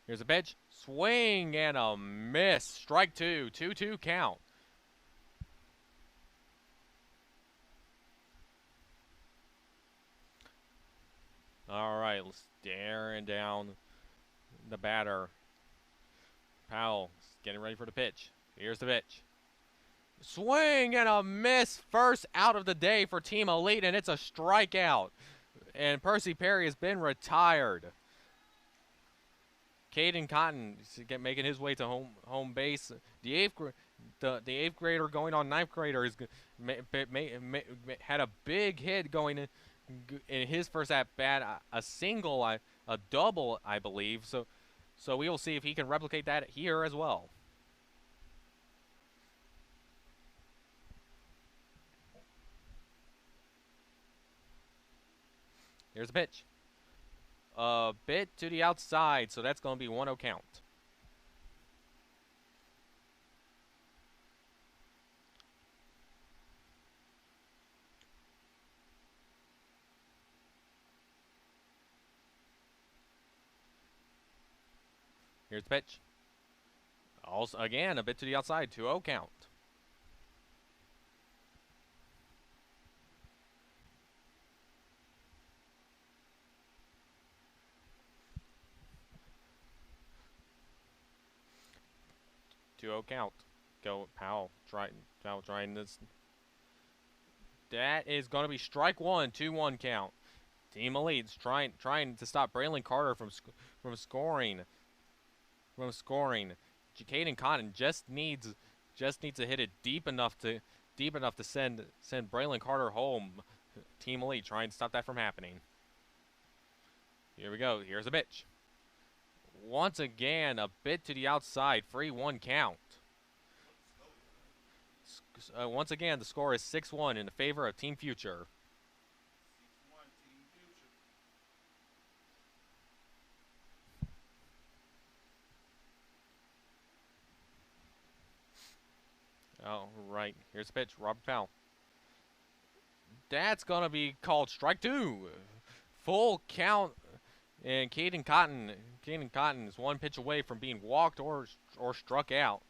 Here's a pitch. Swing and a miss. Strike 2. 2-2 count. All right, staring down the batter. Powell getting ready for the pitch. Here's the pitch. Swing and a miss. First out of the day for Team Elite, and it's a strikeout. And Percy Perry has been retired. Caden Cotton making his way to home base. The eighth grader going on ninth grader is had a big hit going in his first at bat. A single, a double, I believe. So we will see if he can replicate that here as well. Here's the pitch. A bit to the outside, so that's going to be 1-0 count. Here's the pitch. Also, again, a bit to the outside, 2-0 count. Count. Go, Powell. Trying this. That is going to be strike one. 2-1 count. Team Elite's trying to stop Braylon Carter from scoring. Jacaden Cotton just needs to hit it deep enough to send Braylon Carter home. Team Elite trying to stop that from happening. Here we go. Here's a pitch. Once again, a bit to the outside. 3-1 count. Once again, the score is 6-1 in the favor of Team Future. 6-1 Team Future. All right, here's the pitch. Robert Powell. That's going to be called strike two. Full count. And Caden Cotton is one pitch away from being walked or struck out.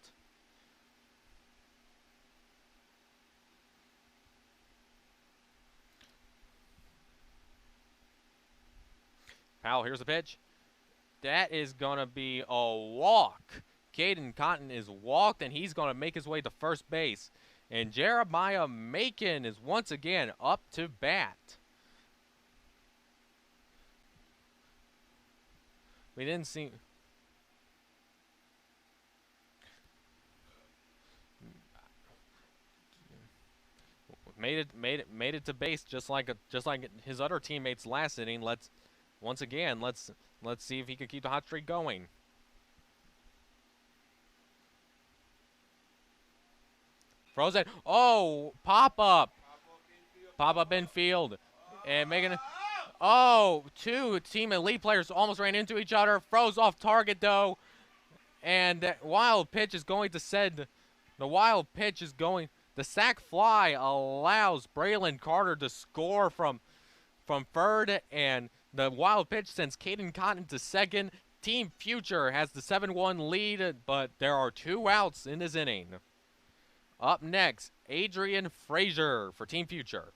Powell, here's the pitch. That is going to be a walk. Caden Cotton is walked, and he's going to make his way to first base. And Jeremiah Macon is once again up to bat. We didn't see... Made it to base just like his other teammates last inning. Let's see if he can keep the hot streak going. Frozen. Oh, pop up infield, and making it. Oh, two Team Elite players almost ran into each other. Froze off target though, and that wild pitch is going to send. The wild pitch is going. The sac fly allows Braylon Carter to score from third, and the wild pitch sends Caden Cotton to second. Team Future has the 7-1 lead, but there are 2 outs in this inning. Up next, Adrian Frazier for Team Future.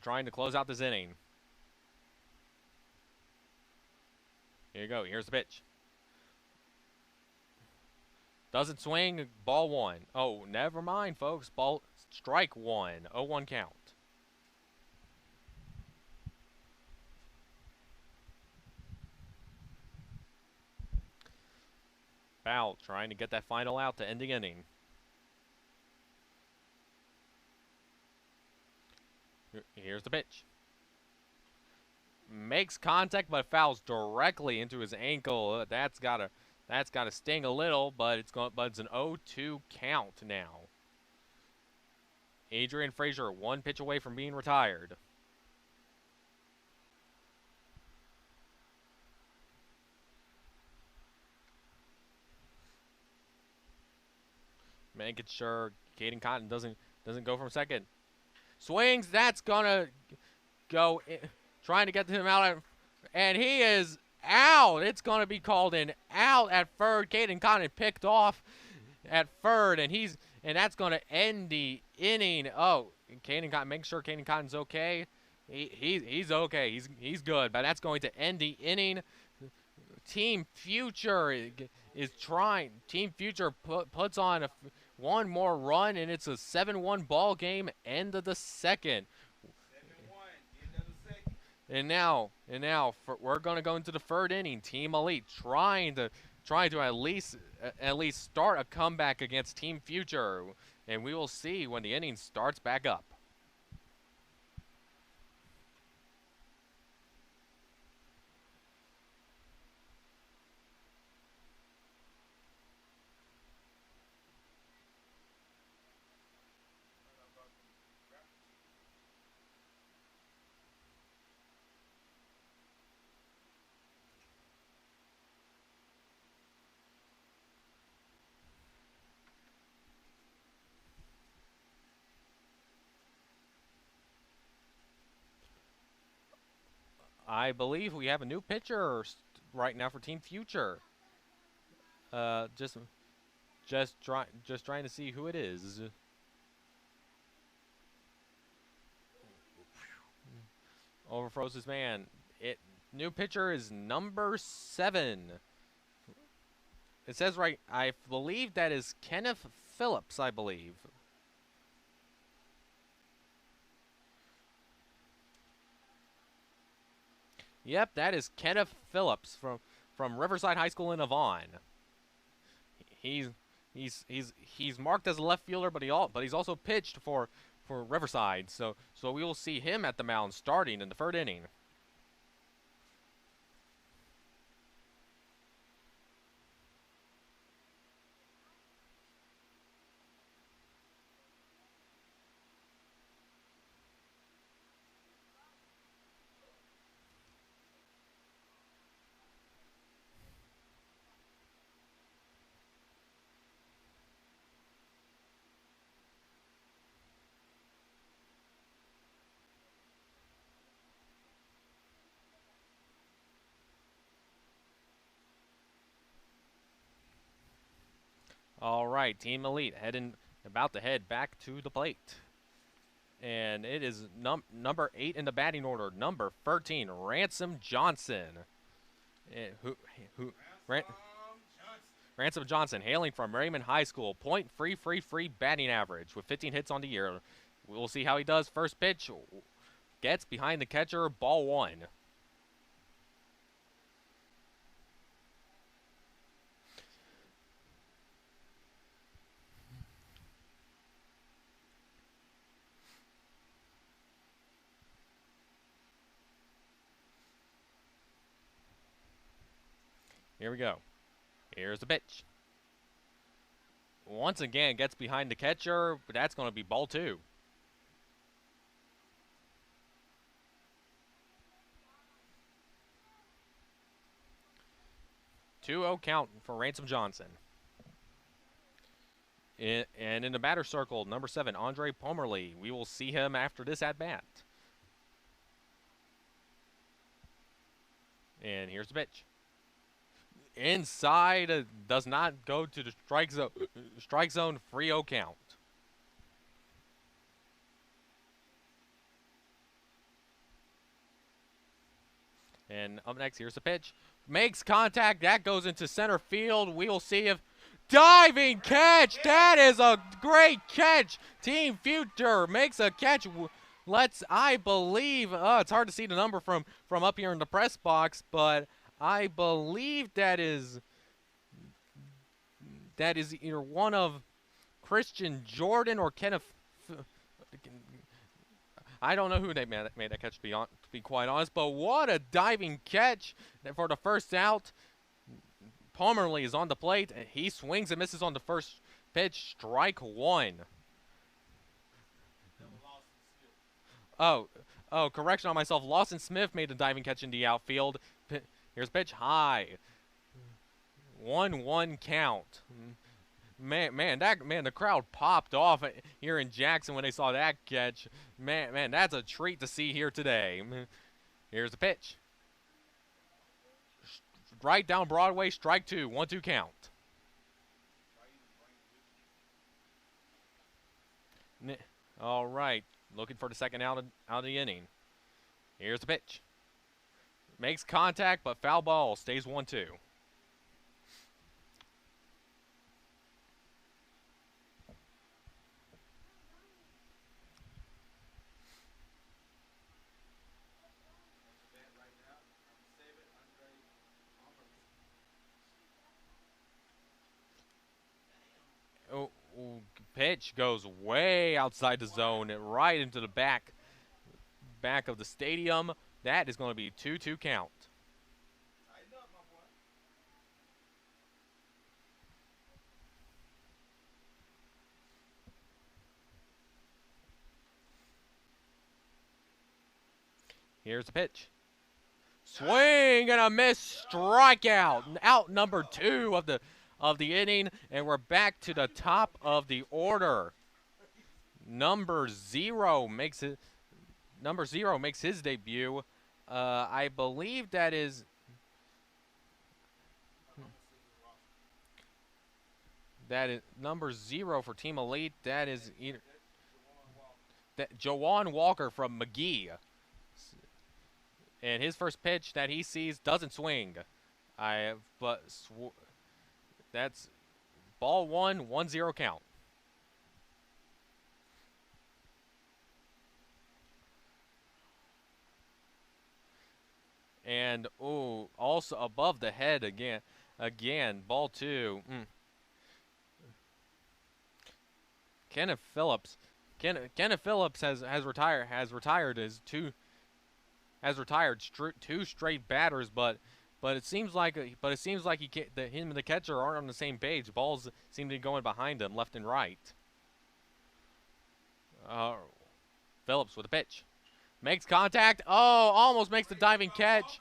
Trying to close out this inning. Here you go. Here's the pitch. Doesn't swing. Ball 1. Oh, never mind, folks. Strike 1. 0-1 count. Foul trying to get that final out to end the inning. Here's the pitch. Makes contact, but fouls directly into his ankle. That's gotta sting a little, but it's an 0-2 count now. Adrian Frazier, 1 pitch away from being retired. Making sure Caden Cotton doesn't go from second. Swings, that's gonna go in, trying to get him out, and he is out. It's gonna be called an out at third. Caden Cotton picked off at third, and that's gonna end the inning. Oh, Caden Cotton, make sure Caden Cotton's okay. He's okay. He's good, but that's going to end the inning. Team Future is trying. Team Future puts on one more run, and it's a 7-1 ball game. End of the second. 7-1, end of the second. And now, we're gonna go into the third inning. Team Elite trying to at least start a comeback against Team Future, and we will see when the inning starts back up. I believe we have a new pitcher right now for Team Future. Just trying to see who it is. Overfroze his man. New pitcher is number 7. It says right, I believe that is Kenneth Phillips, I believe. Yep, that is Kenneth Phillips from Riverside High School in Avon. He's marked as a left fielder, but he's also pitched for Riverside. So we will see him at the mound starting in the 3rd inning. All right, Team Elite about to head back to the plate. And it is number 8 in the batting order, number 13, Ransom Johnson. Ransom Johnson, hailing from Raymond High School, .333 batting average with 15 hits on the year. We'll see how he does. First pitch, gets behind the catcher, ball 1. Here we go. Here's the pitch. Once again, gets behind the catcher, but that's going to be ball 2. Two-0 count for Ransom Johnson. And in the batter circle, number 7, Andre Pomerly. We will see him after this at-bat. And here's the pitch. Inside, does not go to the strike zone. Strike zone, 3-0 count. And up next, here's the pitch. Makes contact. That goes into center field. We will see if diving catch. That is a great catch. Team Future makes a catch. I believe, it's hard to see the number from up here in the press box, but I believe that is either one of Christian Jordan or Kenneth. I don't know who they made that catch, to be quite honest, but what a diving catch for the first out. Pomerly is on the plate, and he swings and misses on the first pitch. Strike 1. Oh, correction on myself. Lawson Smith made the diving catch in the outfield. Here's pitch high. 1-1 count. Man, the crowd popped off here in Jackson when they saw that catch. Man, that's a treat to see here today. Here's the pitch. Right down Broadway, strike 2, 1-2 count. All right, looking for the second out of the inning. Here's the pitch. Makes contact, but foul ball, stays 1-2. Pitch goes way outside the zone and right into the back of the stadium. That is going to be 2-2 count. Here's the pitch. Swing and a miss, strikeout. Out number 2 of the inning, and we're back to the top of the order. Number 0 makes his debut, I believe that is number 0 for Team Elite. That is either that Jawan Walker from McGee. And his first pitch that he sees doesn't swing. That's ball 1, 1-0 count. And also above the head again, ball 2. Kenneth Phillips has retired as two straight batters, but it seems like him and the catcher aren't on the same page. Balls seem to be going behind him, left and right. Phillips with a pitch, makes contact. Oh, almost makes the diving catch.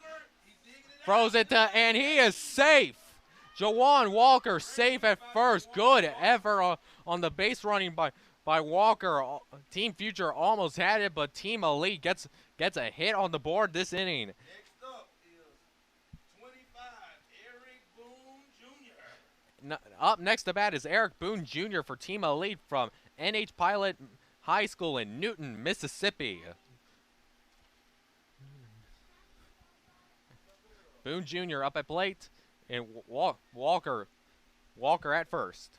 Throws it to, and he is safe. Jawan Walker safe at first. Good effort on the base running by Walker. Team Future almost had it, but Team Elite gets a hit on the board this inning. Next up is 25, Eric Boone Jr. Up next to bat is Eric Boone Jr. for Team Elite from NH Pilot High School in Newton, Mississippi. Boone Jr. up at plate, and Walker at first.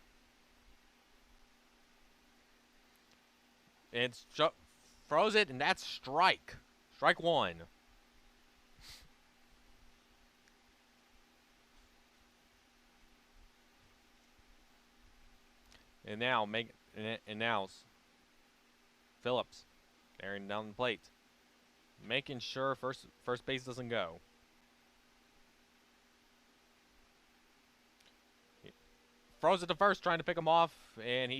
And throws it, and that's strike. Strike 1. And now Phillips staring down the plate, making sure first base doesn't go. Throws it to first, trying to pick him off, and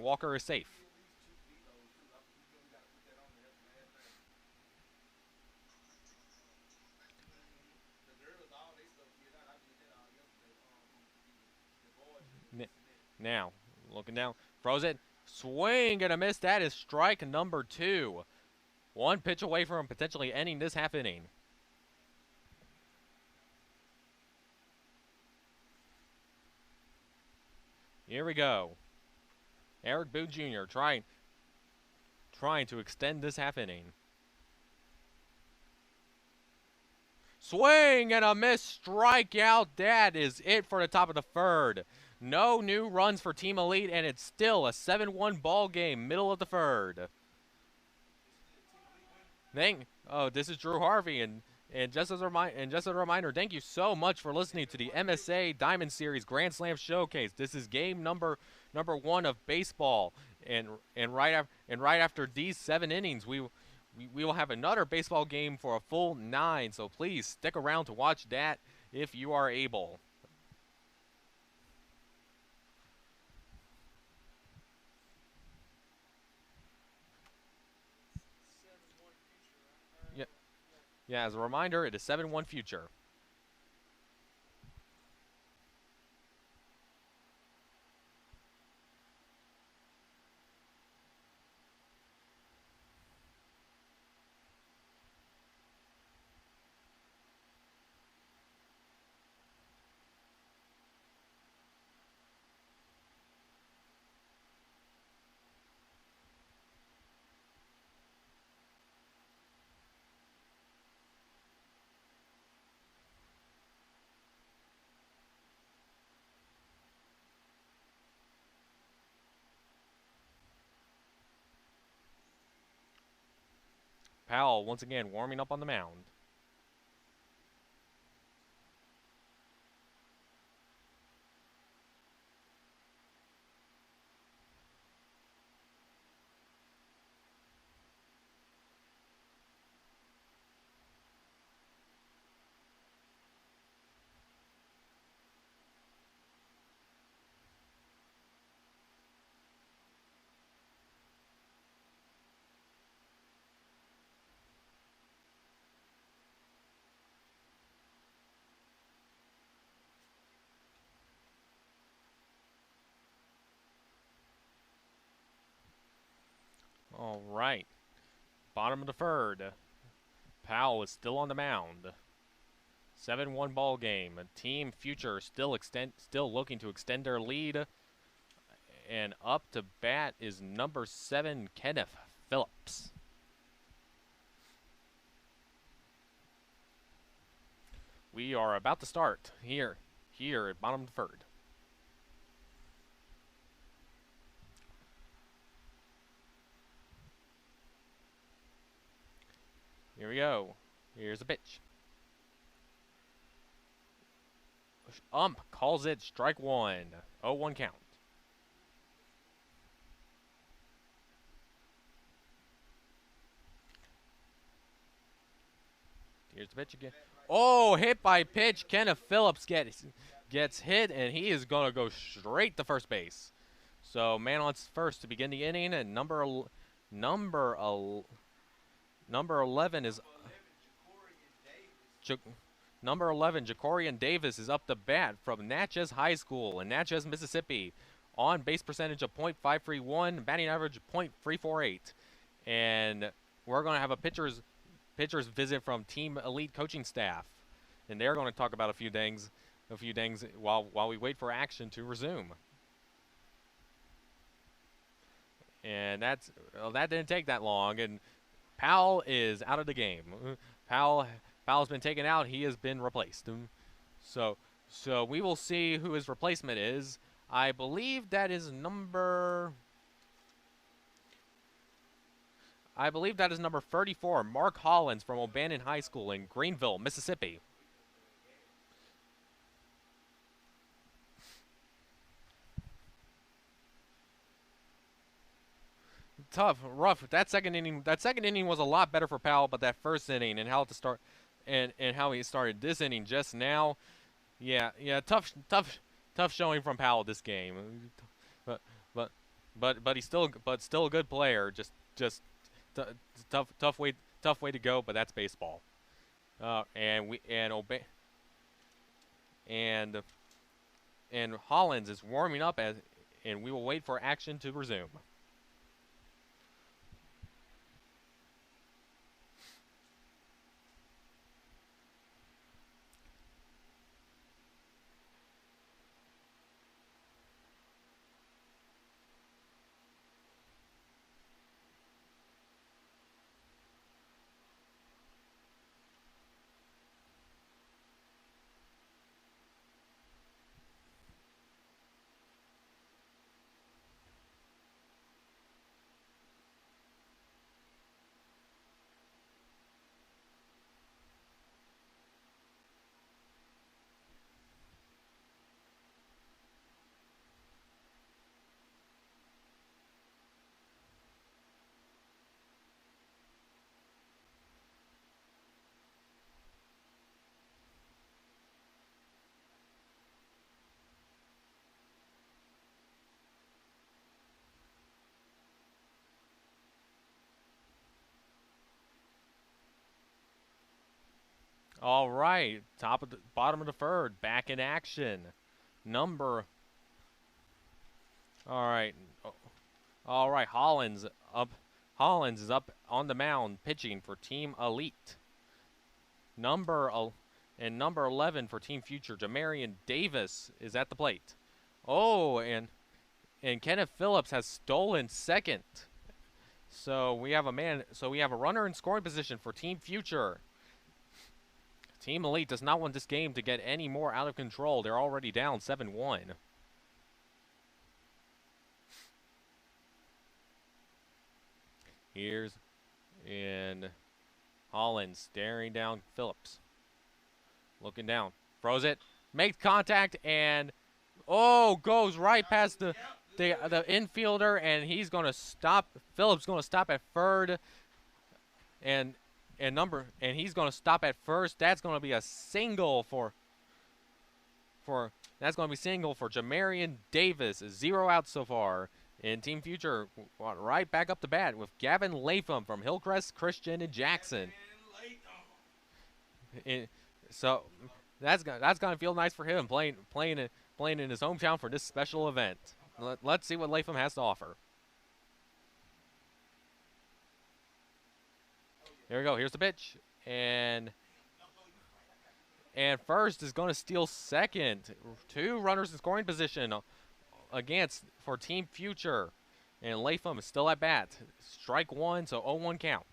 Walker is safe. Now, looking down, throws it, swing and a miss. That is strike number 2. One pitch away from potentially ending this half inning. Here we go. Eric Boone Jr. trying to extend this half inning. Swing and a miss, strikeout. That is it for the top of the third. No new runs for Team Elite, and it's still a 7-1 ball game, middle of the third. This is Drew Harvey, and just as a reminder, thank you so much for listening to the MSA Diamond Series Grand Slam Showcase. This is game number 1 of baseball, and right after these 7 innings, we will have another baseball game for a full 9. So please stick around to watch that if you are able. Yeah, as a reminder, it is 7-1 future. Powell once again warming up on the mound. All right. Bottom of the third. Powell is still on the mound. 7-1 ball game. Team Future still looking to extend their lead. And up to bat is number 7, Kenneth Phillips. We are about to start here at bottom of the third. Here we go. Here's a pitch. Ump calls it strike one. 0-1 count. Here's the pitch again. Oh, hit by pitch. Kenneth Phillips gets hit, and he is going to go straight to first base. So man on first to begin the inning, and number 11 is number 11, Jacorian Davis is up to bat from Natchez High School in Natchez, Mississippi. On base percentage of .531, batting average of .348. And we're going to have a pitcher's visit from Team Elite coaching staff. And they're going to talk about a few things while we wait for action to resume. And that didn't take that long, and Powell is out of the game. Powell's been taken out. He has been replaced. So we will see who his replacement is. I believe that is number 34, Mark Hollins from O'Bannon High School in Greenville, Mississippi. Tough, rough. That second inning was a lot better for Powell, but that first inning and how he started this inning just now, yeah, tough showing from Powell this game. But he's still a good player. Just tough way to go. But that's baseball. And Hollins is warming up and we will wait for action to resume. All right, bottom of the third, back in action. All right, Hollins is up on the mound pitching for Team Elite. Number 11 for Team Future, Jamarian Davis is at the plate. Oh, and Kenneth Phillips has stolen second. So we have a runner in scoring position for Team Future. Team Elite does not want this game to get any more out of control. They're already down 7-1. Here's in Hollins staring down Phillips. Looking down. Throws it. Makes contact and goes right past the infielder, and he's going to stop. Phillips going to stop at third. And he's going to stop at first. That's going to be a single for Jamarian Davis. 0 outs so far. And Team Future right back up to bat with Gavin Latham from Hillcrest Christian in Jackson. So that's gonna feel nice for him playing in his hometown for this special event. Let's see what Latham has to offer. Here we go. Here's the pitch. And first is going to steal second. 2 runners in scoring position against for Team Future. And Latham is still at bat. Strike 1, so 0-1 count.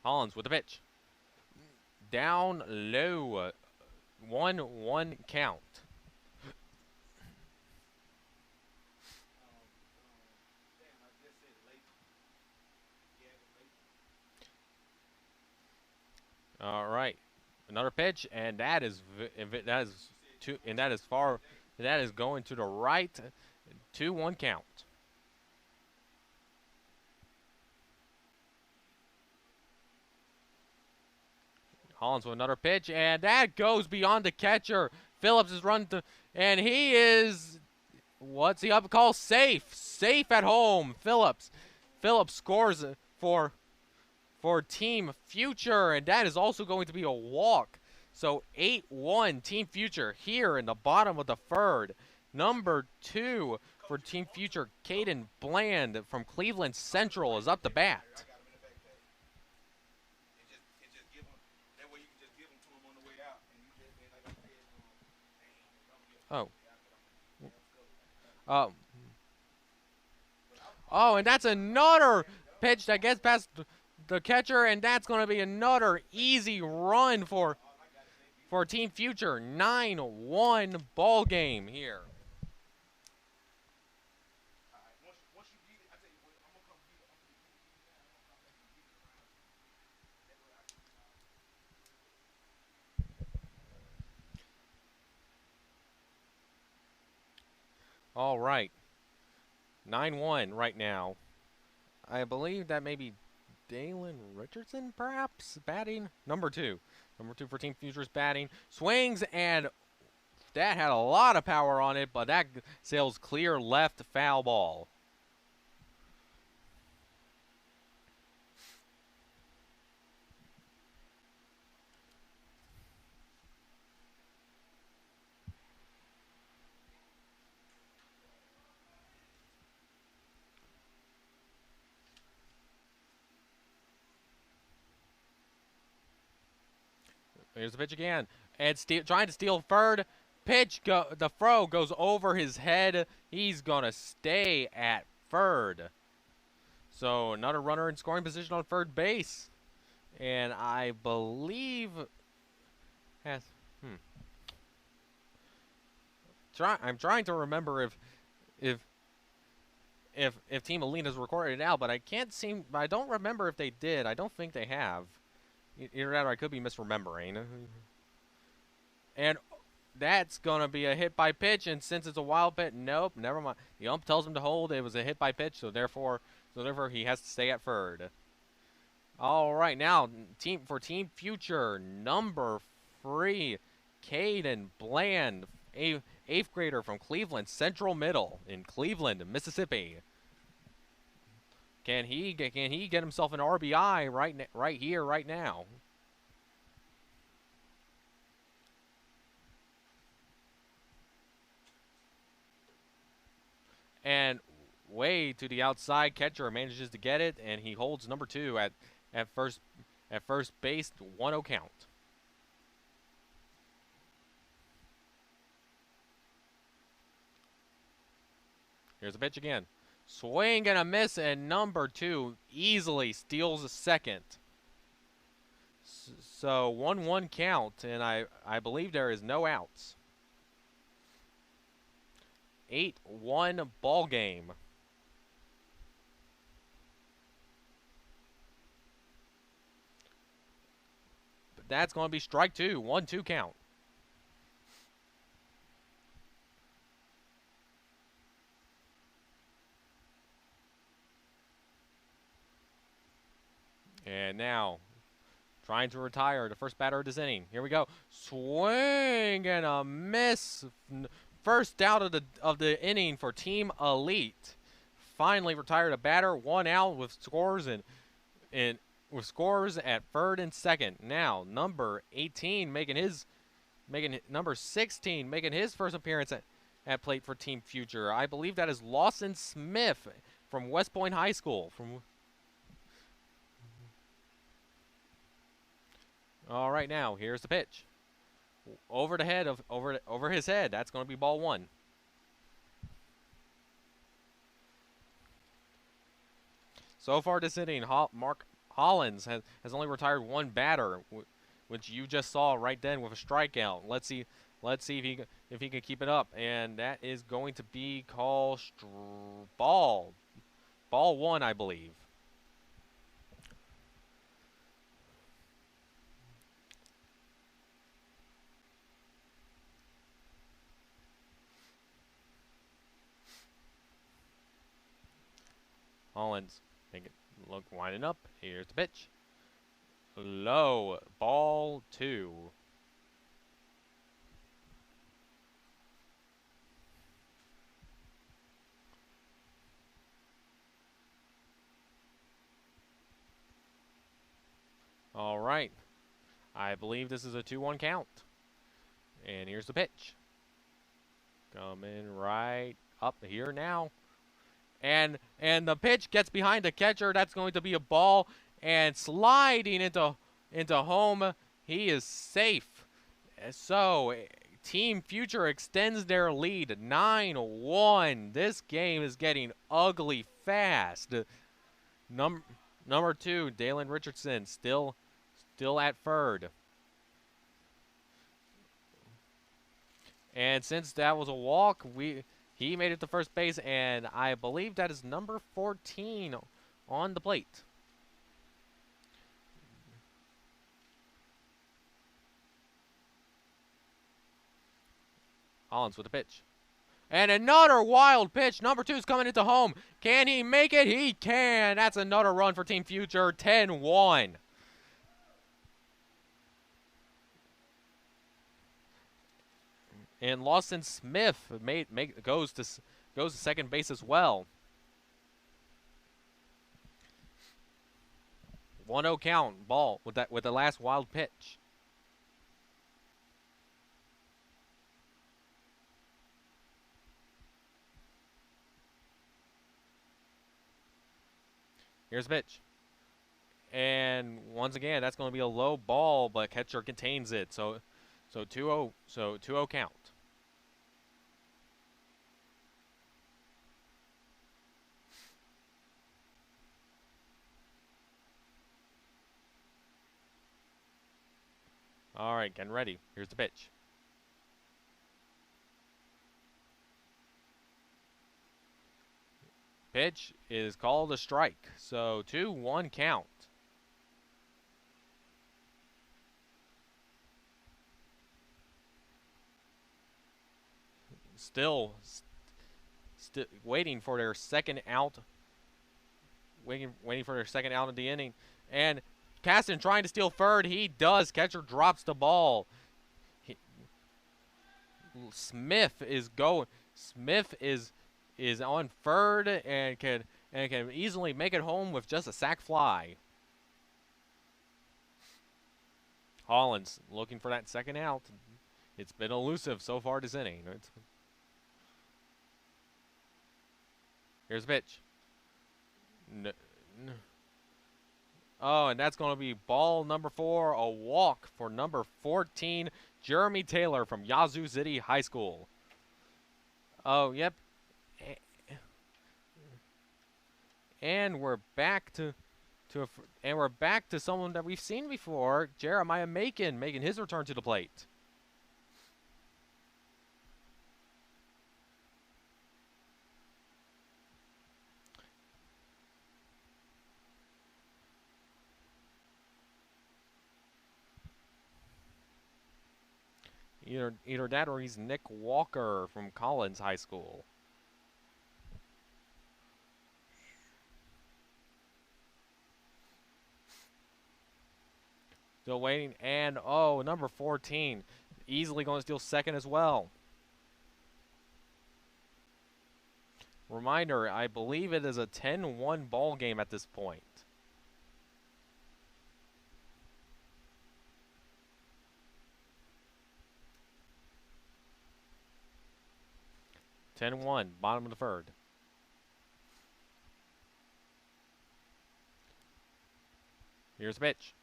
Hollins with the pitch. Down low. 1-1 count. All right, another pitch, and that is going to the right. 2-1 count. Hollins with another pitch, and that goes beyond the catcher. Phillips is run to, and he is, what's he up call? Safe at home. Phillips scores for Team Future, and that is also going to be a walk. So 8-1 Team Future here in the bottom of the third. Number 2 for Team Future, Caden Bland from Cleveland Central is up to bat. Oh, and that's another pitch that gets past the catcher, and that's going to be another easy run for Team Future. 9-1 ball game here. All right. 9-1 right now. I believe that may be Dalen Richardson, perhaps, batting. Number 2. Number 2 for Team Future's batting. Swings, and that had a lot of power on it, but that sails clear left, foul ball. Here's the pitch again. And trying to steal third. Pitch, the throw goes over his head. He's going to stay at third. So another runner in scoring position on third base. And I believe I'm trying to remember if Team Elite has recorded it out, but I don't remember if they did. I don't think they have. Either that or I could be misremembering. And that's going to be a hit by pitch, and since it's a wild pitch, nope, never mind. The ump tells him to hold. It was a hit by pitch, so therefore he has to stay at third. All right, now for Team Future, number 3, Caden Bland, 8th grader from Cleveland Central Middle in Cleveland, Mississippi. Can he get himself an RBI right here, right now? And way to the outside, catcher manages to get it, and he holds number 2 at first base. 1-0 count. Here's the pitch again. Swing and a miss, and number 2 easily steals a second. So 1-1 count, and I believe there is no outs. 8-1 ball game. But that's going to be strike 2. 1-2 count. And now, trying to retire the first batter of this inning. Here we go. Swing and a miss. First out of the inning for Team Elite. Finally retired a batter. 1 out with scores with scores at third and second. Now number 18 number 16 making his first appearance at plate for Team Future. I believe that is Lawson Smith from West Point High School. All right, now here's the pitch. Over the head of over his head. That's going to be ball 1. So far this inning, Mark Hollins has only retired 1 batter, which you just saw right then with a strikeout. Let's see if he can keep it up, and that is going to be called ball 1, I believe. Hollins, winding up. Here's the pitch. Low, ball 2. All right. I believe this is a 2-1 count. And here's the pitch. Coming right up here now. And the pitch gets behind the catcher. That's going to be a ball. And sliding into home. He is safe. So, Team Future extends their lead 9-1. This game is getting ugly fast. Number 2, Dalen Richardson, still at third. And since that was a walk, he made it to first base, and I believe that is number 14 on the plate. Hollins with the pitch. And another wild pitch. Number 2 is coming into home. Can he make it? He can. That's another run for Team Future. 10-1. And Lawson Smith goes to second base as well. 1-0 count. Ball with the last wild pitch. Here's the pitch. And once again, that's going to be a low ball, but catcher contains it. So 2-0 count. All right, getting ready. Here's the pitch. Pitch is called a strike. So 2-1 count. Still waiting for their second out. Waiting for their second out of the inning. And Caston trying to steal third. He does. Catcher drops the ball. Smith is on third and can easily make it home with just a sac fly. Hollins looking for that second out. It's been elusive so far this inning. Here's the pitch. Oh, and that's going to be ball number 4, a walk for number 14, Jeremy Taylor from Yazoo City High School. Oh, yep. And we're back to someone that we've seen before, Jeremiah Macon, making his return to the plate. Either that or he's Nick Walker from Collins High School. Still waiting, and oh, number 14, easily going to steal second as well. Reminder, I believe it is a 10-1 ball game at this point. Bottom of the third. Here's the pitch.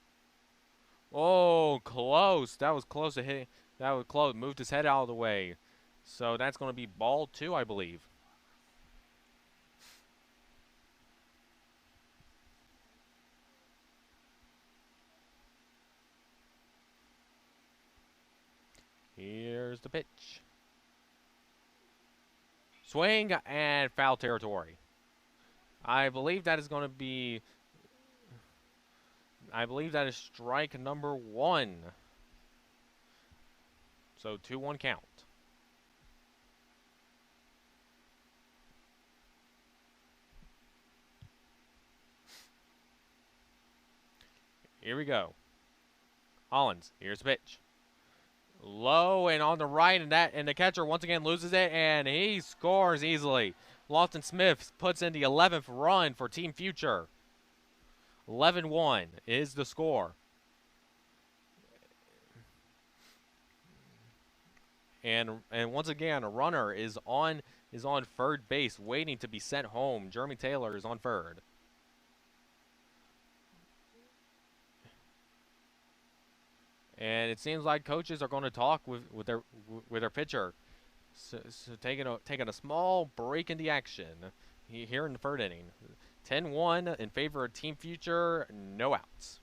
Oh, close. That was close to hit. That was close. Moved his head out of the way. So that's going to be ball 2, I believe. Here's the pitch. Swing and foul territory. I believe that is going to be... I believe that is strike number 1. So 2-1 count. Here we go. Hollins, here's the pitch. Low and on the right, and the catcher once again loses it, and he scores easily. Lofton Smith puts in the 11th run for Team Future. 11-1 is the score. And once again, a runner is on third base, waiting to be sent home. Jeremy Taylor is on third. And it seems like coaches are going to talk with their pitcher. So taking a small break in the action here in the third inning. 10-1 in favor of Team Future. No outs.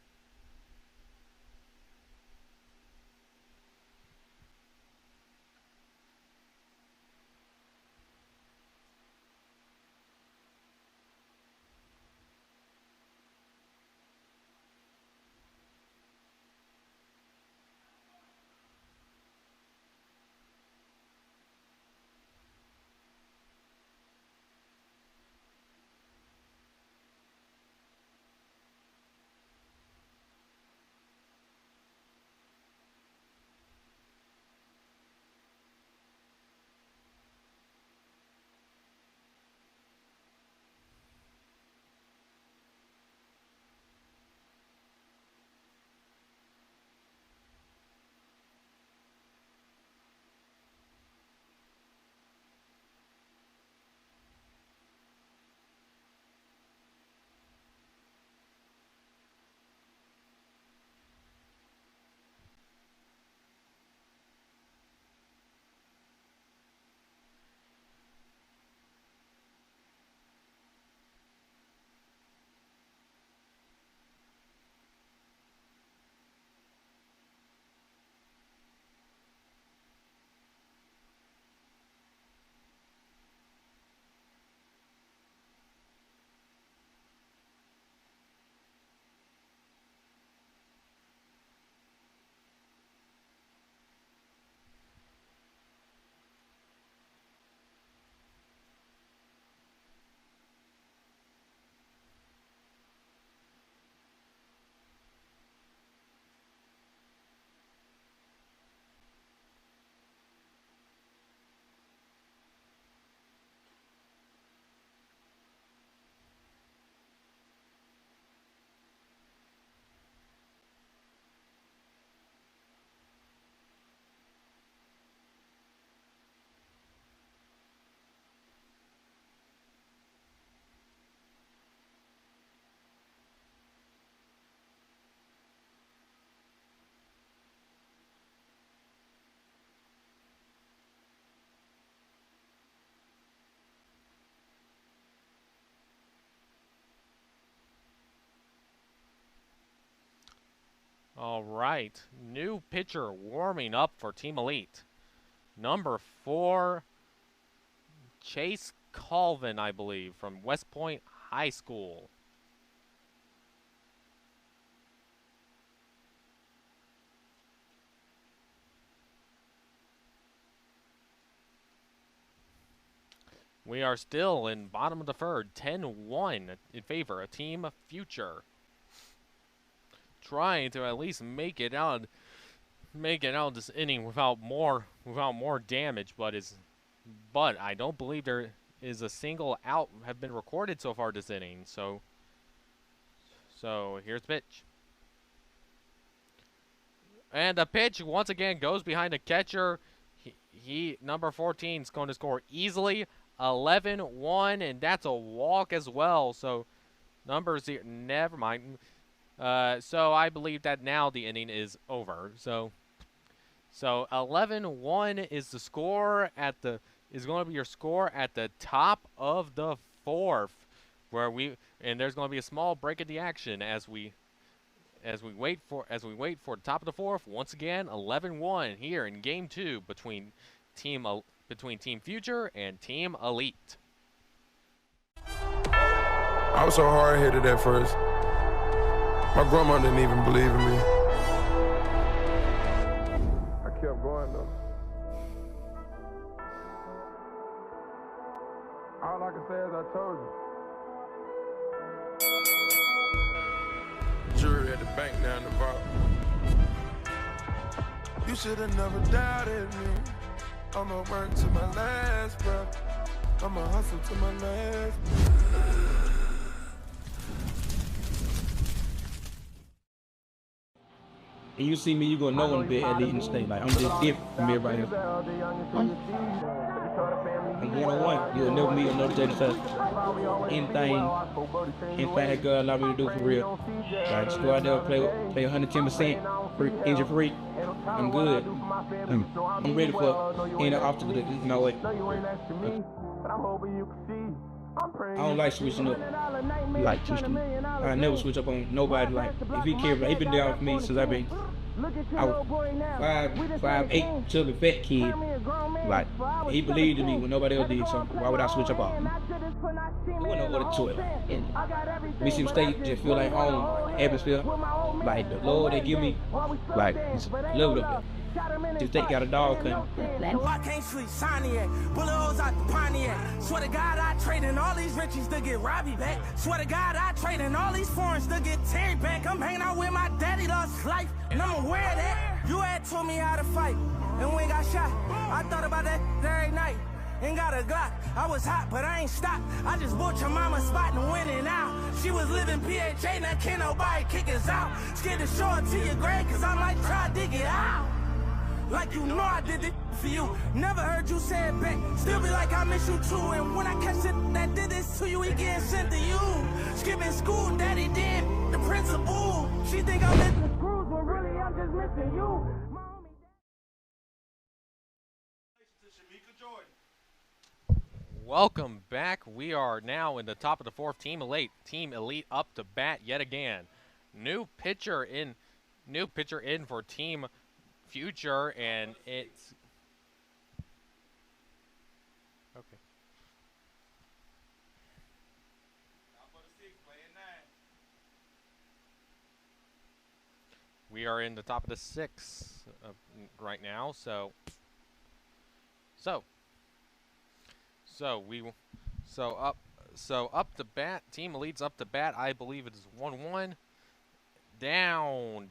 All right, new pitcher warming up for Team Elite. Number 4, Chase Colvin, I believe, from West Point High School. We are still in bottom of the third, 10-1 in favor of Team Future. Trying to at least make it out this inning without more damage, but I don't believe there is a single out have been recorded so far this inning. So here's the pitch. And the pitch once again goes behind the catcher. He number 14 is going to score easily, 11-1, and that's a walk as well. So numbers here, never mind. So I believe that now the inning is over. So 11-1 is the score is going to be your score at the top of the fourth, and there's going to be a small break in the action as we wait for the top of the fourth. Once again, 11-1 here in Game 2 between Team Future and Team Elite. I was so hard-headed at first. My grandma didn't even believe in me. I kept going though. All I can say is I told you. Jury at the bank down the vault. You should have never doubted me. I'ma work to my last breath. I'ma hustle to my last breath. And you see me, you gonna know I'm the elite in the state. Like I'm just different from everybody else. I'm 1-on-1. You'll never meet another Jaden Suss. Anything God allow me to do for real. Like just go out there and play 110%, injury free. I'm good. I'm ready for any obstacle that you know what. I don't like switching up. Like switching. I never switch up on nobody. Like if he cares, he been down for me since I was 5'8", chubby fat kid. Like he believed in me when nobody else did. So why would I switch up on him? It wasn't no other choice. Mississippi State just feel like home. Atmosphere, like the Lord they give me, like it's love up there. If they got a dog coming. I can't sleep, Sonny bullet holes out the Pontiac. Swear to God, I trade in all these riches to get Robbie back. Swear to God, I trade in all these foreigns to get Terry back. I'm hanging out with my daddy, lost life, and I'm aware of that. You had told me how to fight, and when got shot, I thought about that every night. Ain't got a Glock, I was hot, but I ain't stopped. I just bought your mama spot and went in out. She was living PHA, now can't nobody kick us out. Scared to show it to your grave, cause I might try to dig it out. Like you know I did it for you. Never heard you say it back. Still be like I miss you too. And when I catch it that did this to you, he getting sent to you. Skipping school, daddy did the principal. She think I'm missing screws, when really I'm just missing you. Welcome back. We are now in the top of the fourth. Team Elite up to bat yet again. New pitcher in for Team Future, and it's okay. We are in the top of the sixth right now, so up to bat. Team Elite's up to bat. I believe it is 1-1. Down.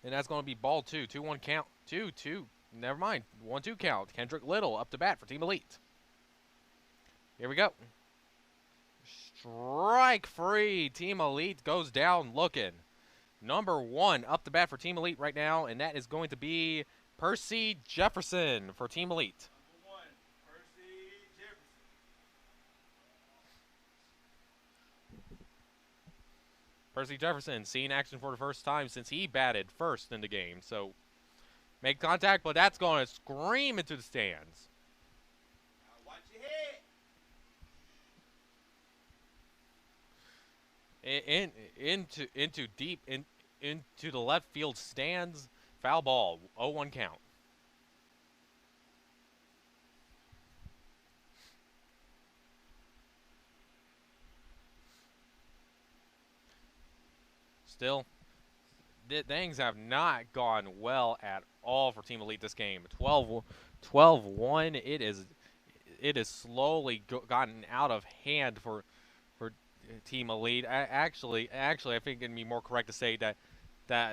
And that's going to be ball 2. 2-1 count. 2-2. Never mind. 1-2 count. Kendrick Little up to bat for Team Elite. Here we go. Strike free. Team Elite goes down looking. Number 1 up to bat for Team Elite right now, and that is going to be Percy Jefferson for Team Elite. Number 1, Percy Jefferson. Percy Jefferson seeing action for the first time since he batted first in the game. So, make contact, but that's going to scream into the stands. Now watch your head. Into the left field stands. Foul ball. 0-1 count. Still, things have not gone well at all for Team Elite this game. 12-1. It is slowly gotten out of hand for Team Elite. Actually, I think it'd be more correct to say that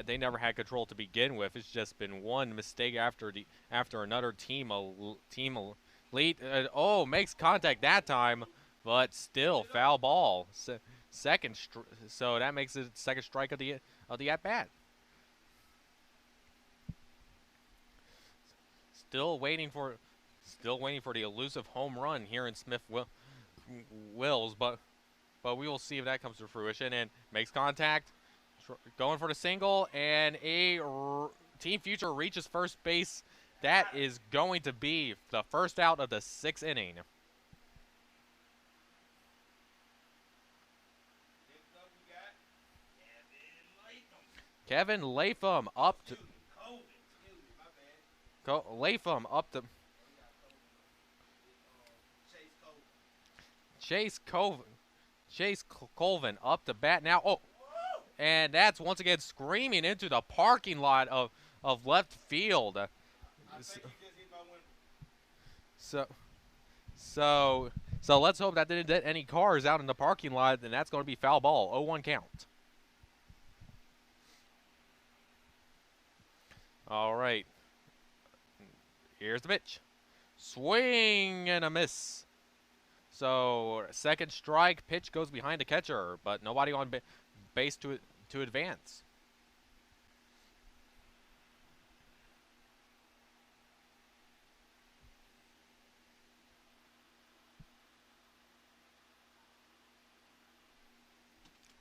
they never had control to begin with. It's just been one mistake after another. Team Elite. Makes contact that time, but still foul ball. So that makes it second strike of the at bat. Still waiting for the elusive home run here in Smith Wills, but but we will see if that comes to fruition. And makes contact, going for the single, and Team Future reaches first base. That is going to be the first out of the 6th inning. Kevin Latham up to Latham up to Chase Colvin up to bat now. Oh, and that's once again screaming into the parking lot of left field. So let's hope that didn't hit any cars out in the parking lot, and that's going to be foul ball. 0-1 count. All right. Here's the pitch. Swing and a miss. So second strike, pitch goes behind the catcher, but nobody on base to advance.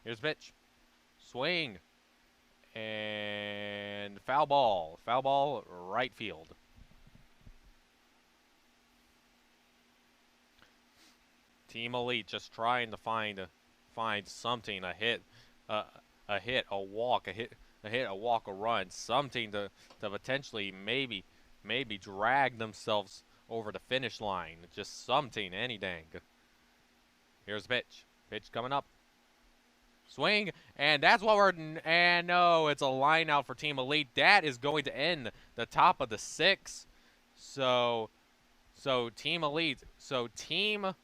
Here's the pitch. Swing. And foul ball. Foul ball, right field. Team Elite just trying to find something, a hit, a walk, a run, something to potentially maybe drag themselves over the finish line. Just something, anything. Here's the pitch. Pitch coming up. Swing, and that's what and no, it's a line out for Team Elite. That is going to end the top of the 6th. So Team Elite, Team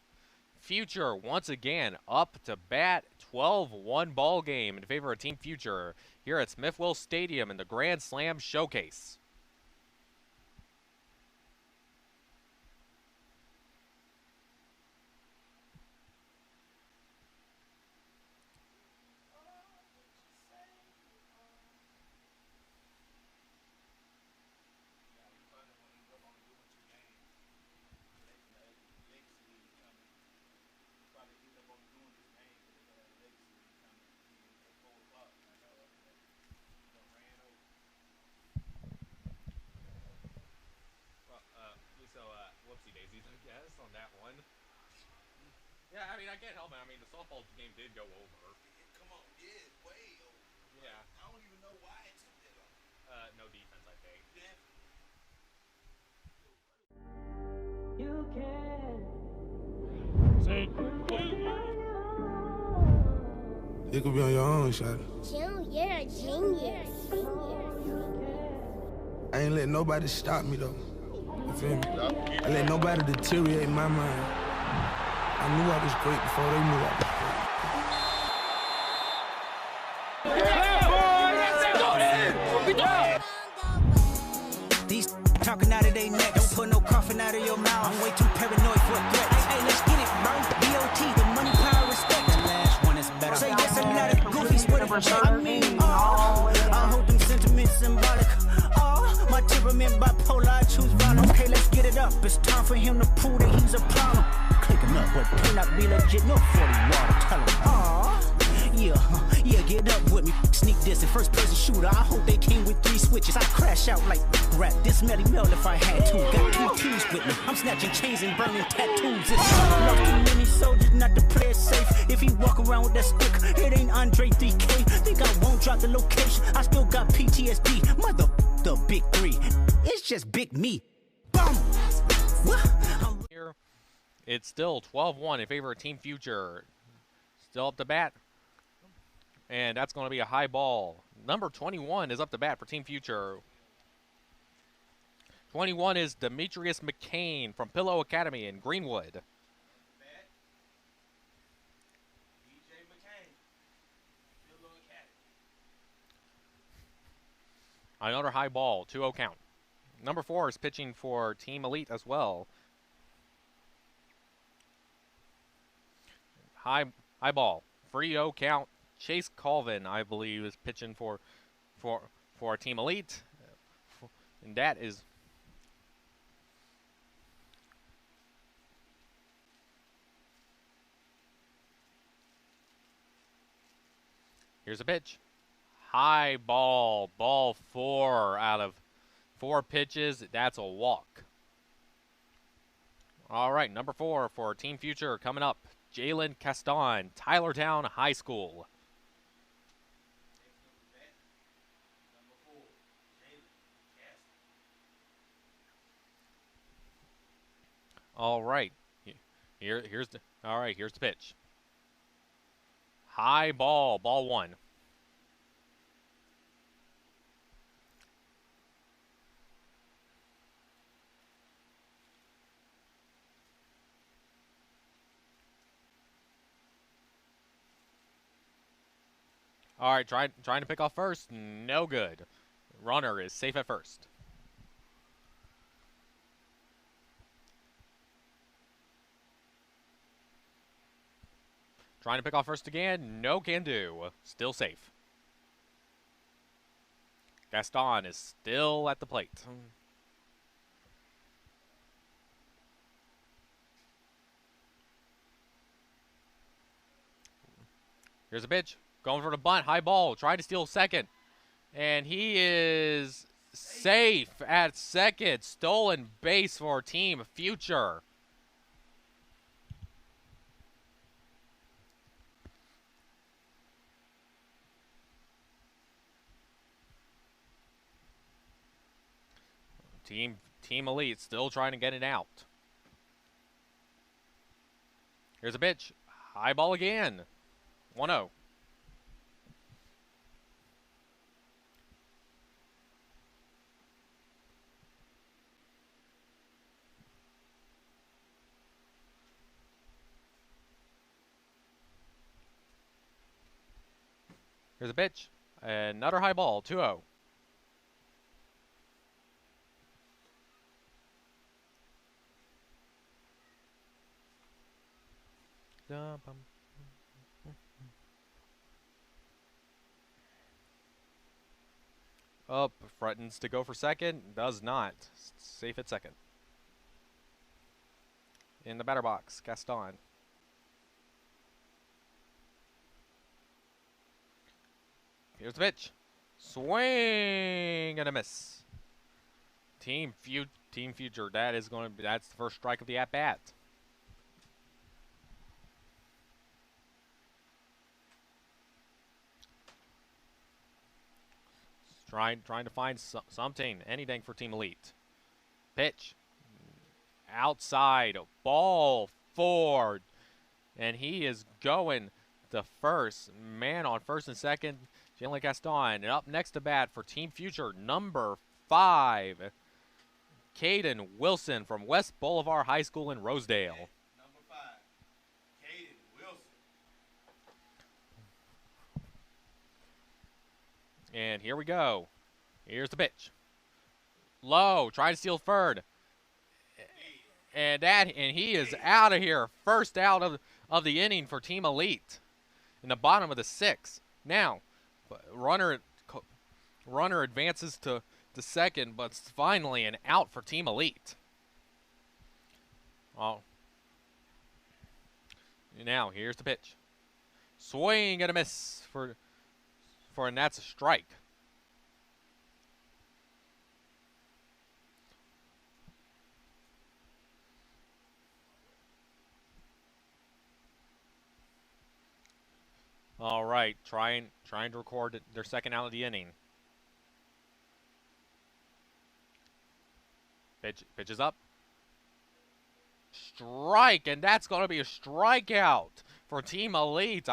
Future once again up to bat. 12-1 ball game in favor of Team Future here at Smith-Wills Stadium in the Grand Slam Showcase. Whoopsie daisies, I guess, on that one. Yeah, I mean, I can't help it. I mean, the softball game did go over. Come on, yeah, way over. Yeah. I don't even know why it took that long. No defense, I think. You can. You could be on your own, shot. You're a genius. I ain't let nobody stop me though. You feel me? I let nobody deteriorate my mind. I knew I was great before they knew I was great. These talking out of their neck, don't put no coughing out of your mouth. I'm way too paranoid for a threat. Hey, let's get it, bro. DOT, the money, power, respect. The last one is better. Say yes, a lot of goofies with a check. I mean, I hold them sentiments symbolic. My temperament bipolar, I choose violence. Okay, let's get it up. It's time for him to prove that he's a problem. Clicking up, but cannot be legit. No 40 water, tell him. Yeah, get up with me. Sneak this and first person shooter. I hope they came with 3 switches. I crash out like rap. This Melly Mel if I had to. Got 2 keys with me. I'm snatching chains and burning tattoos. It's love too many soldiers not to play it safe. If he walk around with that stick, it ain't Andre 3K. Think I won't drop the location. I still got PTSD. Mother the big 3. It's just big me. Boom. Here, it's still 12-1 in favor of Team Future. Still up to bat. And that's going to be a high ball. Number 21 is up to bat for Team Future. 21 is Demetrius McCain from Pillow Academy in Greenwood. Another high ball, 2-0 count. Number 4 is pitching for Team Elite as well. High ball, 3-0 count. Chase Colvin, I believe, is pitching for Team Elite. And that is Here's a pitch. High ball. Ball 4 out of 4 pitches. That's a walk. All right, number 4 for Team Future coming up. Jalen Caston, Tylertown High School. All right. Here's the pitch. High ball. Ball 1. All right, trying to pick off first. No good. Runner is safe at first. Trying to pick off first again. No can do. Still safe. Gaston is still at the plate. Here's a pitch. Going for the bunt. High ball. Trying to steal second. And he is safe at second. Stolen base for Team Future. Team Elite still trying to get it out. Here's a pitch. High ball again. 1-0. Here's a pitch. Another high ball. 2-0. Up, threatens to go for second, does not. Safe at second. In the batter box, Gaston. Here's the pitch. Swing and a miss. Team Future. That's the first strike of the at bat. Trying to find something, anything for Team Elite. Pitch. Outside. Ball 4. And he is going to first. Man on first and second. Jalen Gaston. And up next to bat for Team Future, number 5. Caden Wilson from West Boulevard High School in Rosedale. Number 5, Caden Wilson. And here we go. Here's the pitch. Low, trying to steal third. And he is out of here. First out of the inning for Team Elite. In the bottom of the 6th. Now, runner advances to second, but finally an out for Team Elite. Oh. Now, here's the pitch. Swing and a miss and that's a strike. All right, trying to record their second out of the inning. Pitch is up. Strike, and that's going to be a strikeout for Team Elite.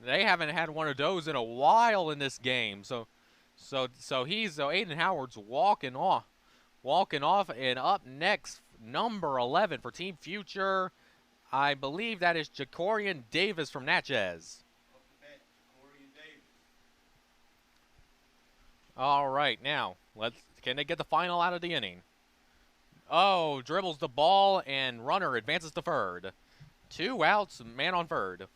They haven't had one of those in a while in this game. So Aiden Howard's walking off, and up next, number 11 for Team Future. I believe that is Jacorian Davis from Natchez. All right, now can they get the final out of the inning? Oh, dribbles the ball and runner advances to third. 2 outs, man on third.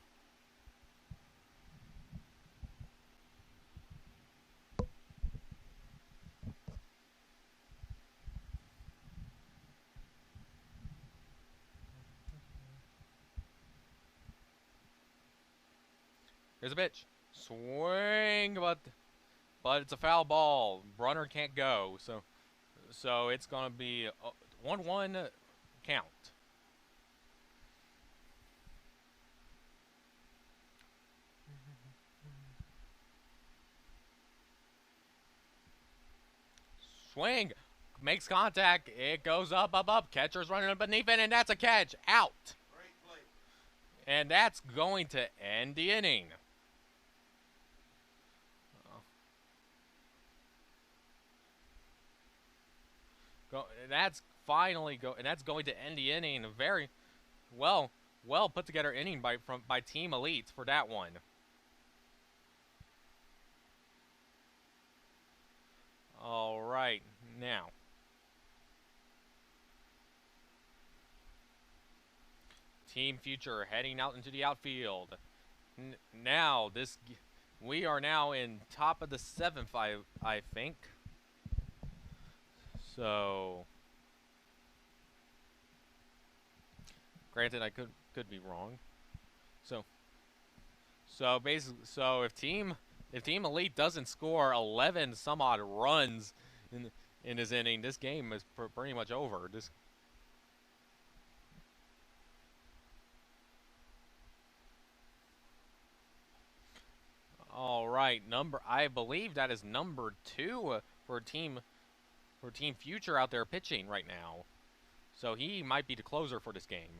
Here's a pitch. Swing, but it's a foul ball. Brunner can't go, so it's gonna be a 1-1 count. Swing, makes contact. It goes up, up, up. Catcher's running beneath it, and that's a catch. Out. Great play. And that's going to end the inning. That's going to end the inning. A very well put together inning by Team Elite for that one. All right, now Team Future heading out into the outfield. Now we are now in top of the 7th, I think. So, granted, I could be wrong. So basically, if Team Elite doesn't score 11 some odd runs in this inning, this game is pretty much over. All right, I believe that is number 2 for Team Future out there pitching right now. So he might be the closer for this game.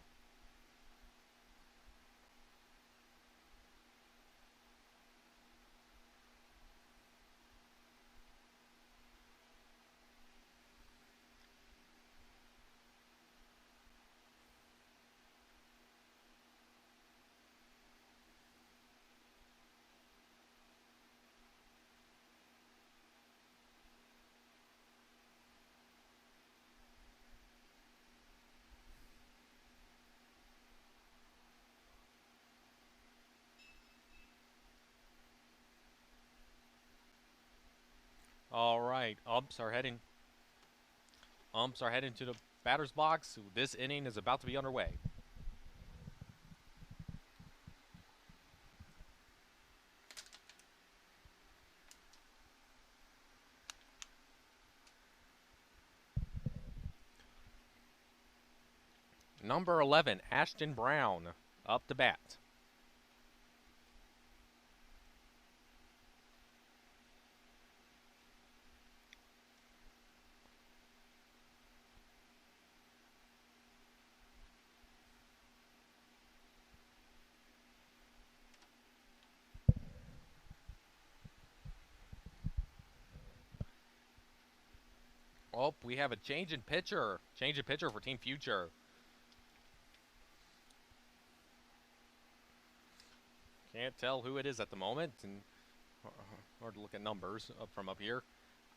All right, umps are heading to the batter's box. This inning is about to be underway. Number 11, Ashton Brown, up to bat. Oh, we have a change in pitcher. Change in pitcher for Team Future. Can't tell who it is at the moment, and hard to look at numbers from up here.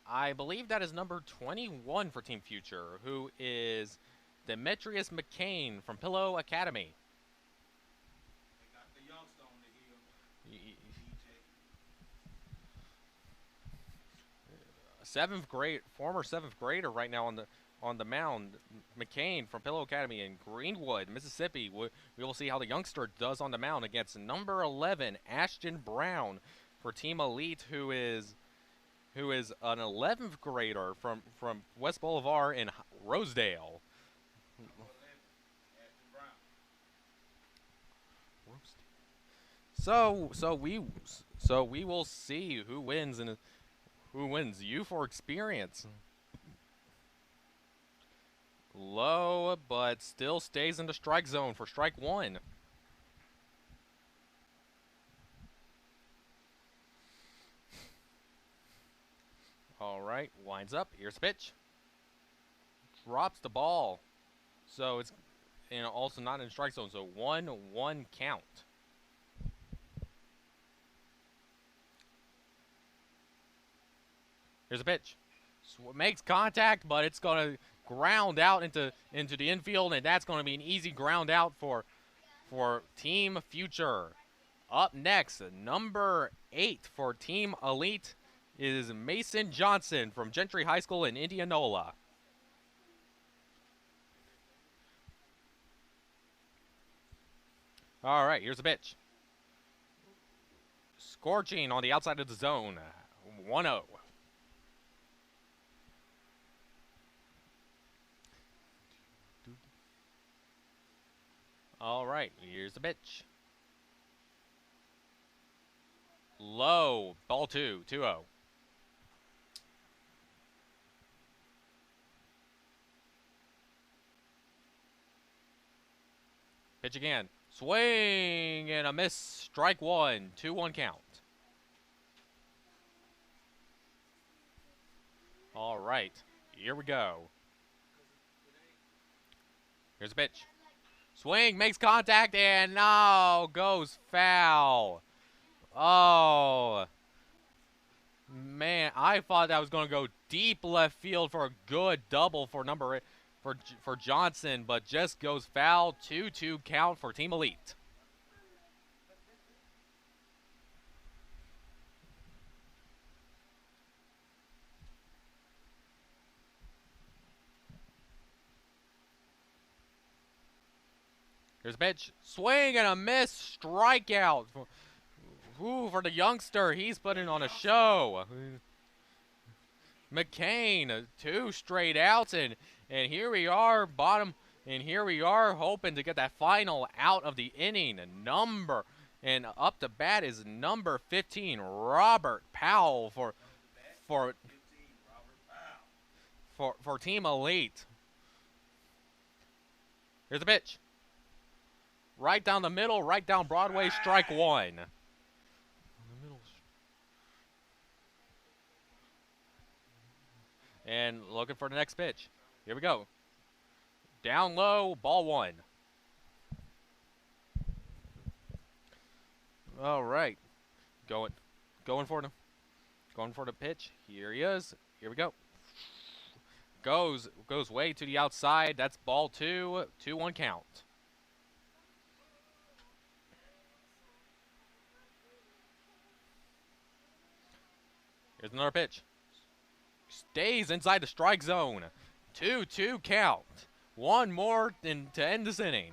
I believe that is number 21 for Team Future, who is Demetrius McCain from Pillow Academy. They got the youngster on the hill. Former seventh grader right now on the mound, McCain from Pillow Academy in Greenwood, Mississippi. We will see how the youngster does on the mound against number 11, Ashton Brown for Team Elite, who is an 11th grader from West Boulevard in Rosedale. So we will see who wins and who wins. You for experience. Low, but still stays in the strike zone for strike one. All right, winds up. Here's the pitch. Drops the ball. So it's also not in the strike zone. So 1-1 count. Here's a pitch. Makes contact, but it's going to ground out into the infield, and that's going to be an easy ground out for Team Future. Up next, number 8 for Team Elite is Mason Johnson from Gentry High School in Indianola. All right, here's a pitch. Scorching on the outside of the zone. 1-0. All right, here's the pitch. Low, ball 2, 2-0. Pitch again. Swing and a miss. Strike 1, 2-1 count. All right, here we go. Here's a pitch. Swing, makes contact, and no, goes foul. Oh, man, I thought that was going to go deep left field for a good double for for Johnson, but just goes foul. 2-2 count for Team Elite. Here's a pitch. Swing and a miss. Strikeout. For the youngster. He's putting on a show. McCain, 2 straight outs. And here we are, bottom. And here we are hoping to get that final out of the inning. And up to bat is number 15, Robert Powell for Team Elite. Here's the pitch. Right down the middle, right down Broadway, strike 1. And looking for the next pitch. Here we go. Down low, ball 1. All right. Going for the pitch. Here he is. Here we go. Goes way to the outside. That's ball 2, 2-1 count. Here's another pitch. Stays inside the strike zone. 2-2 count. One more to end this inning.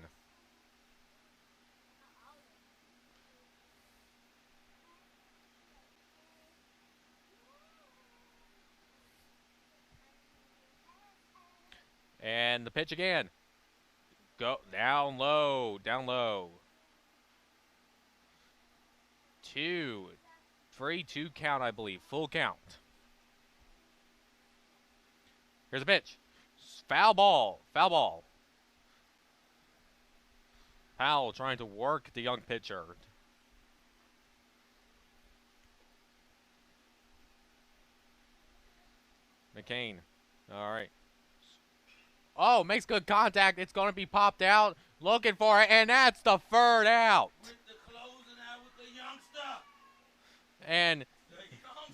And the pitch again. Go down low, down low. 3-2 count, I believe. Full count. Here's a pitch. Foul ball. Foul ball. Powell trying to work the young pitcher. McCain. All right. Oh, makes good contact. It's going to be popped out. Looking for it, and that's the third out. With the closing out with the youngster. And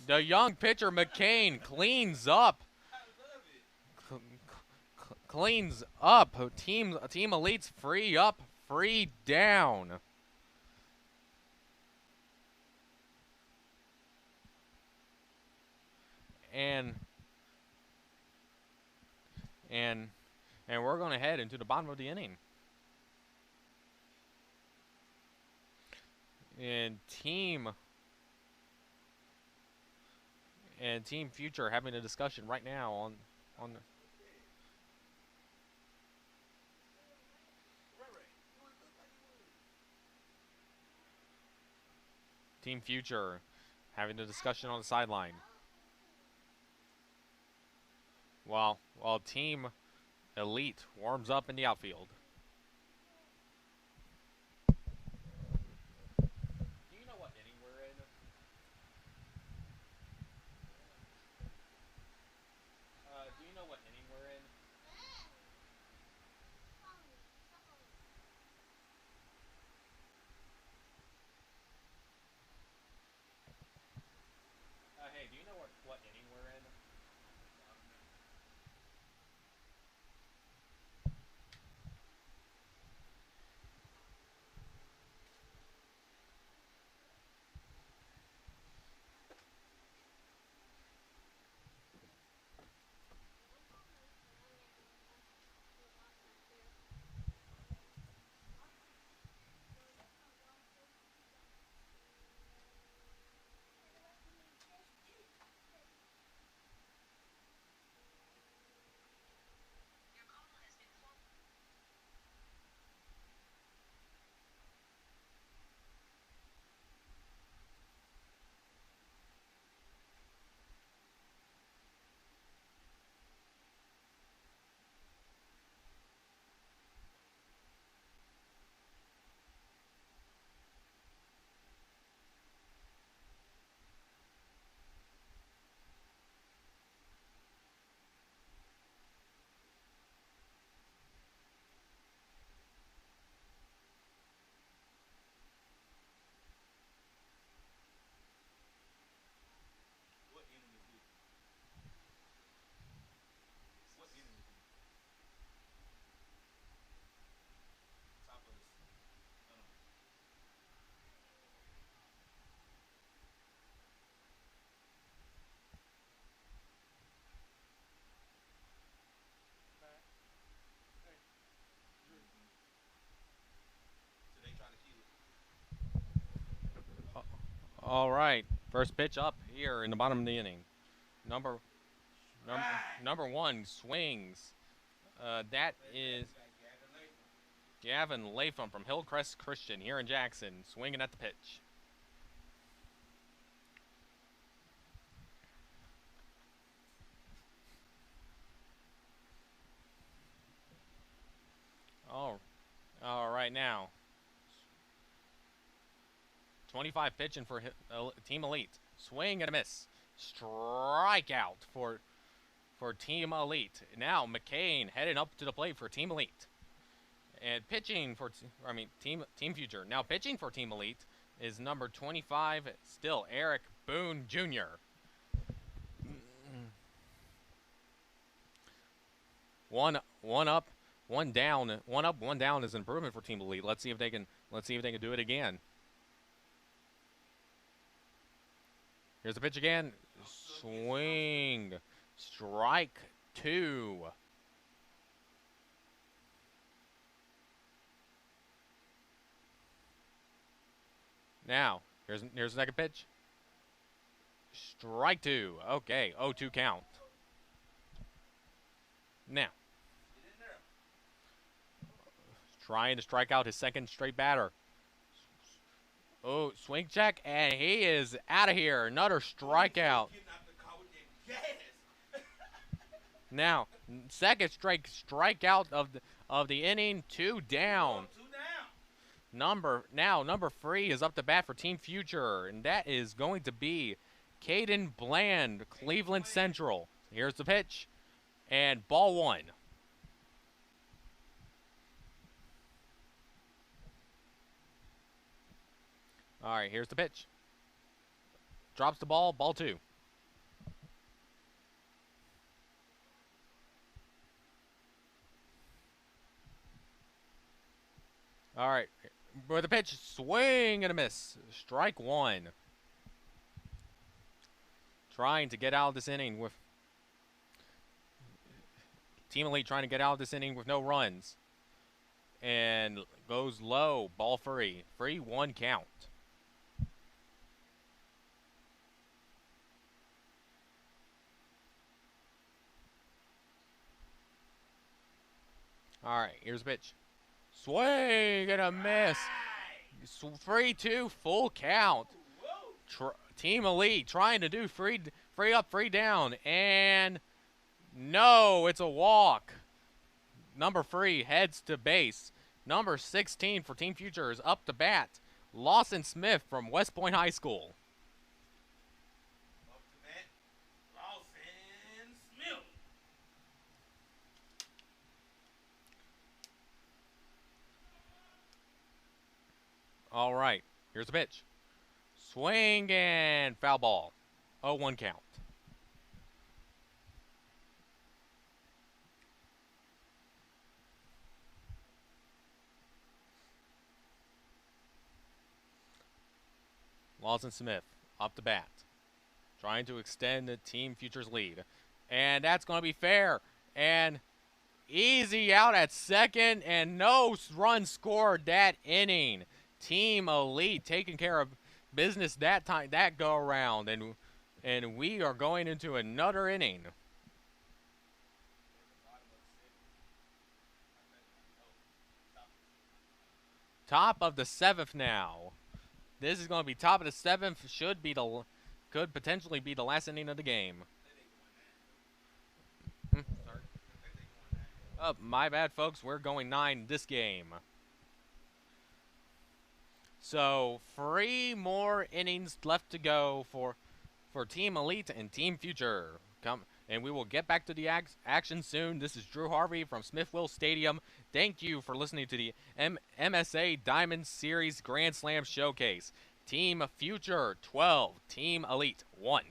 the young pitcher, McCain, cleans up. Cleans up. Team Elite's free up, free down. And we're going to head into the bottom of the inning. And Team Future having a discussion right now on the Team Future having a discussion on the sideline. While Team Elite warms up in the outfield. Do you know what inning we're in? Do you know what inning we're in? Hey, do you know what inning we're in? All right, first pitch up here in the bottom of the inning. Number one swings. That is Gavin Latham from Hillcrest Christian here in Jackson, swinging at the pitch. Oh, all right now. 25 pitching for Team Elite. Swing and a miss. Strikeout for Team Elite. Now McCain heading up to the plate for Team Elite. And pitching for, Team Future. Now pitching for Team Elite is number 25, still Eric Boone Jr. One up, one down. One up, one down is an improvement for Team Elite. Let's see if they can do it again. Here's the pitch again. Swing. Strike 2. Now, here's the second pitch. Strike 2. Okay, 0-2 count. Now, trying to strike out his second straight batter. Oh, swing check, and he is out of here. Another strikeout. Now, second strikeout of the inning. 2 down. Number 3 is up to bat for Team Future, and that is going to be Caden Bland, Cleveland Central. Here's the pitch, and ball 1. All right, here's the pitch. Drops the ball, ball 2. All right, with the pitch, swing and a miss. Strike 1. Trying to get out of this inning with Team Elite trying to get out of this inning with no runs. And goes low, ball 3. 3-1 count. All right, here's the pitch. Swing and a miss. 3-2, full count. Team Elite trying to do free up, free down. And no, it's a walk. Number 3 heads to base. Number 16 for Team Future is up to bat. Lawson Smith from West Point High School. All right, here's the pitch. Swing and foul ball. 0-1 count. Lawson Smith up to bat. Trying to extend the Team Future's lead. And that's going to be fair. And easy out at second, and no run scored that inning. Team Elite taking care of business that time, that go around, and we are going into another inning. Top of the 7th now. This is going to be top of the 7th. Could potentially be the last inning of the game. Oh, my bad, folks. We're going 9 this game. So 3 more innings left to go for Team Elite and Team Future. And we will get back to the action soon. This is Drew Harvey from Smith-Will Stadium. Thank you for listening to the MSA Diamond Series Grand Slam Showcase. Team Future 12, Team Elite 1.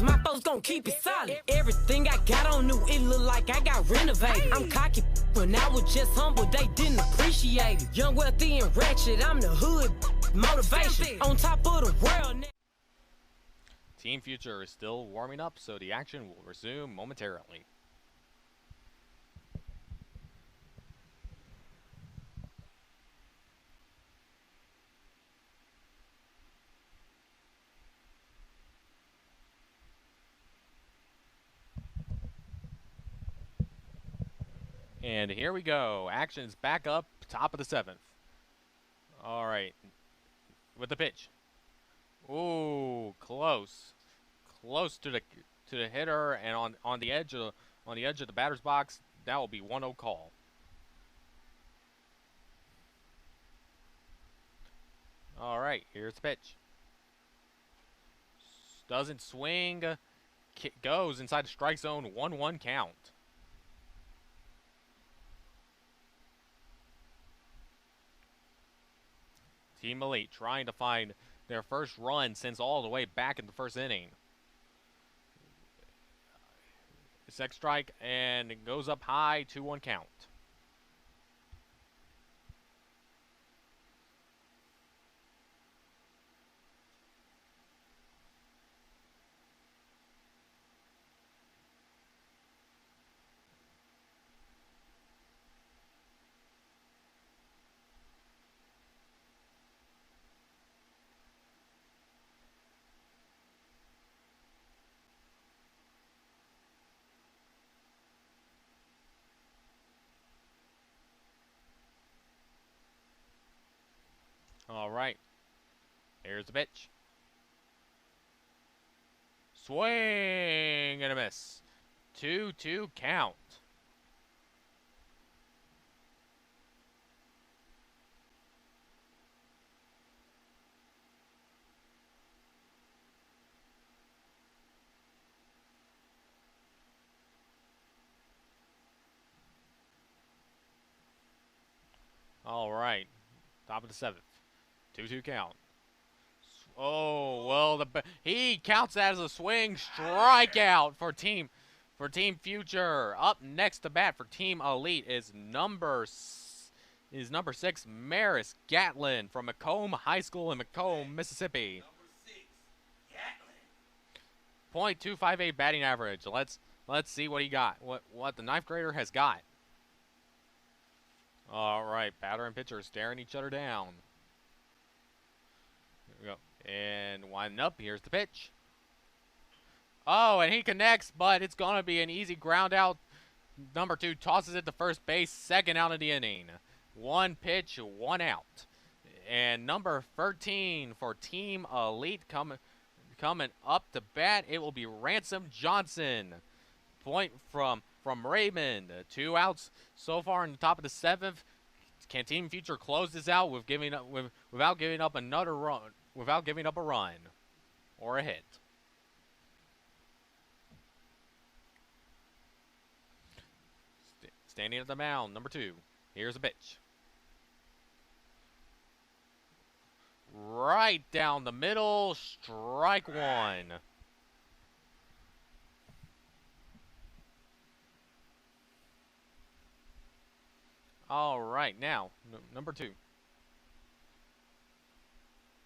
cause my folks gon' keep it solid. Everything I got on new, it look like I got renovated. I'm cocky, when I was just humble, they didn't appreciate it. Young, wealthy, and ratchet, I'm the hood motivation. On top of the world. Team Future is still warming up, so the action will resume momentarily. And here we go. Action's back up, top of the 7th. All right, with the pitch. Ooh, close to the hitter, and on the edge of the batter's box. That will be 1-0 call. All right, here's the pitch. Doesn't swing, goes inside the strike zone. 1-1 count. Team Elite trying to find their first run since all the way back in the first inning. Second strike, and it goes up high, 2-1 count. All right. Here's the pitch. Swing and a miss. 2-2 count. All right. Top of the 7th. 2-2 count. Oh, well, he counts that as a swing. Strikeout for Team Future. Up next to bat for Team Elite is number 6, Maris Gatlin from Macomb High School in Macomb, Mississippi. Number 6, Gatlin. .258 batting average. Let's see what he got. What the 9th grader has got. All right, batter and pitcher staring each other down. Here we go. And winding up, here's the pitch. Oh, and he connects, but it's going to be an easy ground out. Number 2 tosses it to first base, second out of the inning. 1 pitch, 1 out. And number 13 for Team Elite coming up to bat, it will be Ransom Johnson. Point from Raymond. 2 outs so far in the top of the 7th. Can Team Future close this out without giving up another run, without giving up a run or a hit? Standing at the mound, number 2. Here's a pitch. Right down the middle, strike 1. All right, now, number 2.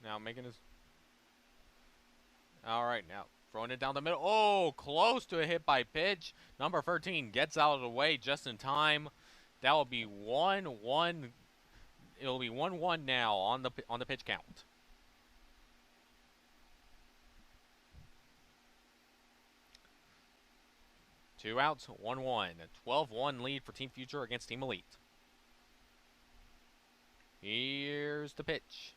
Now making his... All right, now throwing it down the middle. Oh, close to a hit by pitch. Number 13 gets out of the way just in time. That will be 1-1. It'll be 1-1 now on the pitch count. Two outs, 1-1. A 12-1 lead for Team Future against Team Elite. Here's the pitch.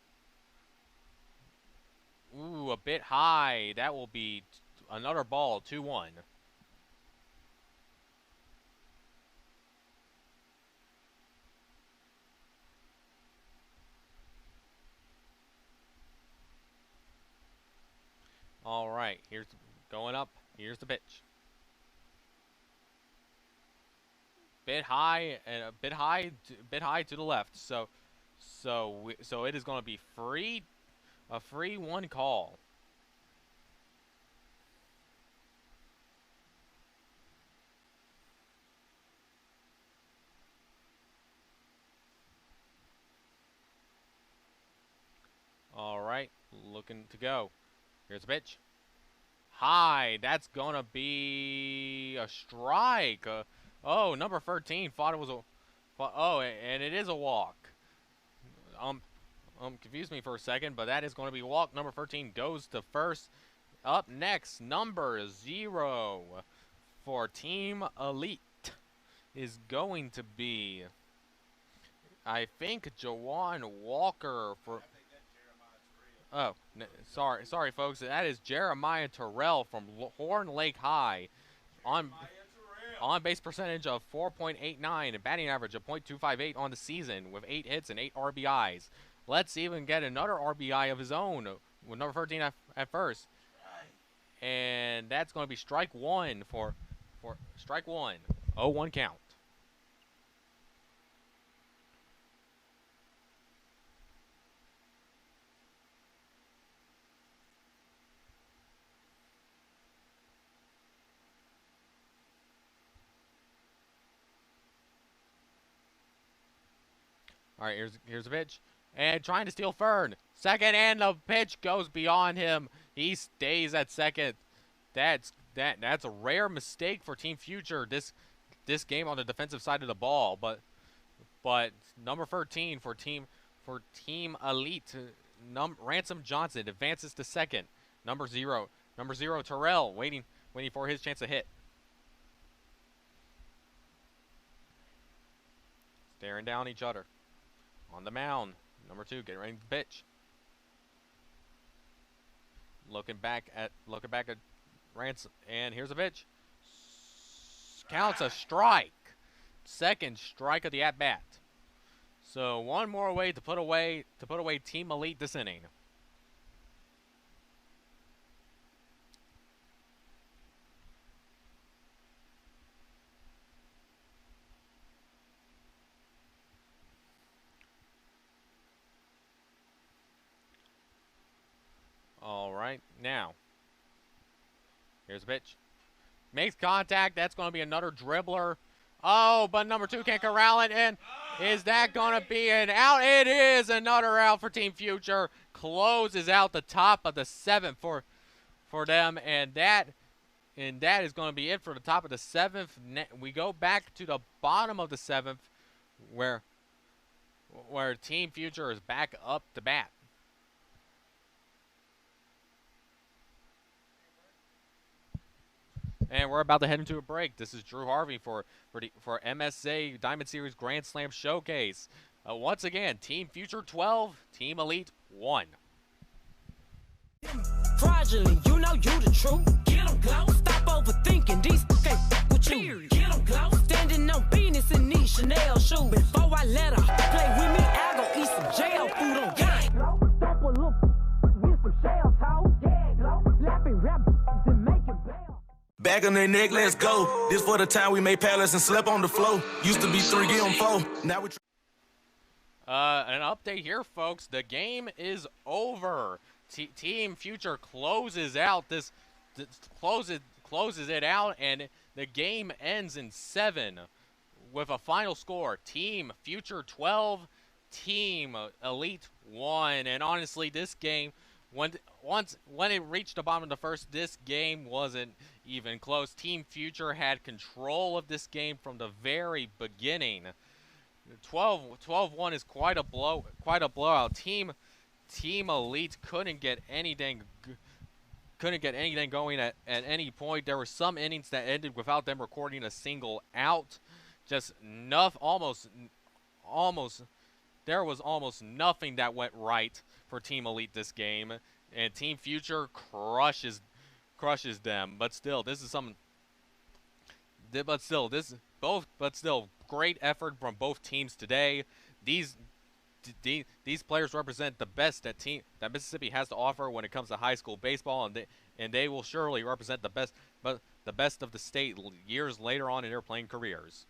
Ooh, a bit high. That will be another ball, 2-1. All right, here's going up. Here's the pitch. Bit high and a bit high to the left. So it is going to be a free 1 call. looking to go. Here's a pitch. High. That's going to be a strike. Oh, number 13 thought it was a... Oh, and it is a walk. Confused me for a second, but that is going to be a walk. Number 13 goes to first. Up next, number 0 for Team Elite is going to be, I think, Jawan Walker for... Oh, sorry, folks. That is Jeremiah Terrell from Horn Lake High. On base percentage of 4.89 and batting average of .258 on the season with 8 hits and 8 RBIs. Let's even get another RBI of his own with number 13 at first. And that's going to be strike one for strike one. 0-1 count. All right, here's a pitch. And trying to steal Fern. Second, and the pitch goes beyond him. He stays at second. That's a rare mistake for Team Future this game on the defensive side of the ball. But number 13 for Team Elite, Ransom Johnson advances to second. Number 0 Terrell waiting for his chance to hit. Staring down each other. On the mound, number 2 getting ready to pitch. Looking back at Ransom, and here's a pitch. Counts a strike. Second strike of the at bat. So one more way to put away Team Elite this inning. All right, now, here's a pitch. Makes contact. That's going to be another dribbler. Oh, but number 2 can't corral it. And is that going to be an out? It is another out for Team Future. Closes out the top of the 7th for them. And that is going to be it for the top of the 7th. We go back to the bottom of the 7th where Team Future is back up to bat. And we're about to head into a break. This is Drew Harvey for MSA Diamond Series Grand Slam Showcase. Once again, Team Future 12, Team Elite 1. Fraudulent, you know you the truth. Get 'em close. Stop overthinking these can't fuck with you. Get 'em close. Standing on business in these Chanel shoes. Before I let her play with me, I go eat some jail food on game. Stop a little with some shell talk. Yeah, laughing rap and make it bail. Back on their neck, let's go. This for the time we made palace and slept on the floor. Used to be 3, get 'em 4. Now we an update here, folks. The game is over. Team Future closes out closes it out, and the game ends in 7 with a final score: Team Future 12, Team Elite 1. And honestly, this game, when it reached the bottom of the first, this game wasn't even close. Team Future had control of this game from the very beginning. 12-1 is quite a blowout. Team Elite couldn't get anything going at any point. There were some innings that ended without them recording a single out. Just almost there was almost nothing that went right for Team Elite this game, and Team Future crushes them. But still, great effort from both teams today. These players represent the best that Mississippi has to offer when it comes to high school baseball, and they will surely represent the best of the state years later on in their playing careers.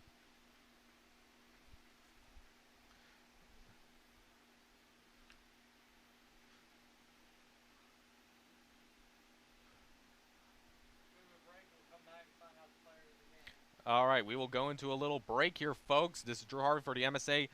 All right, we will go into a little break here, folks. This is Drew Harvey for the MSA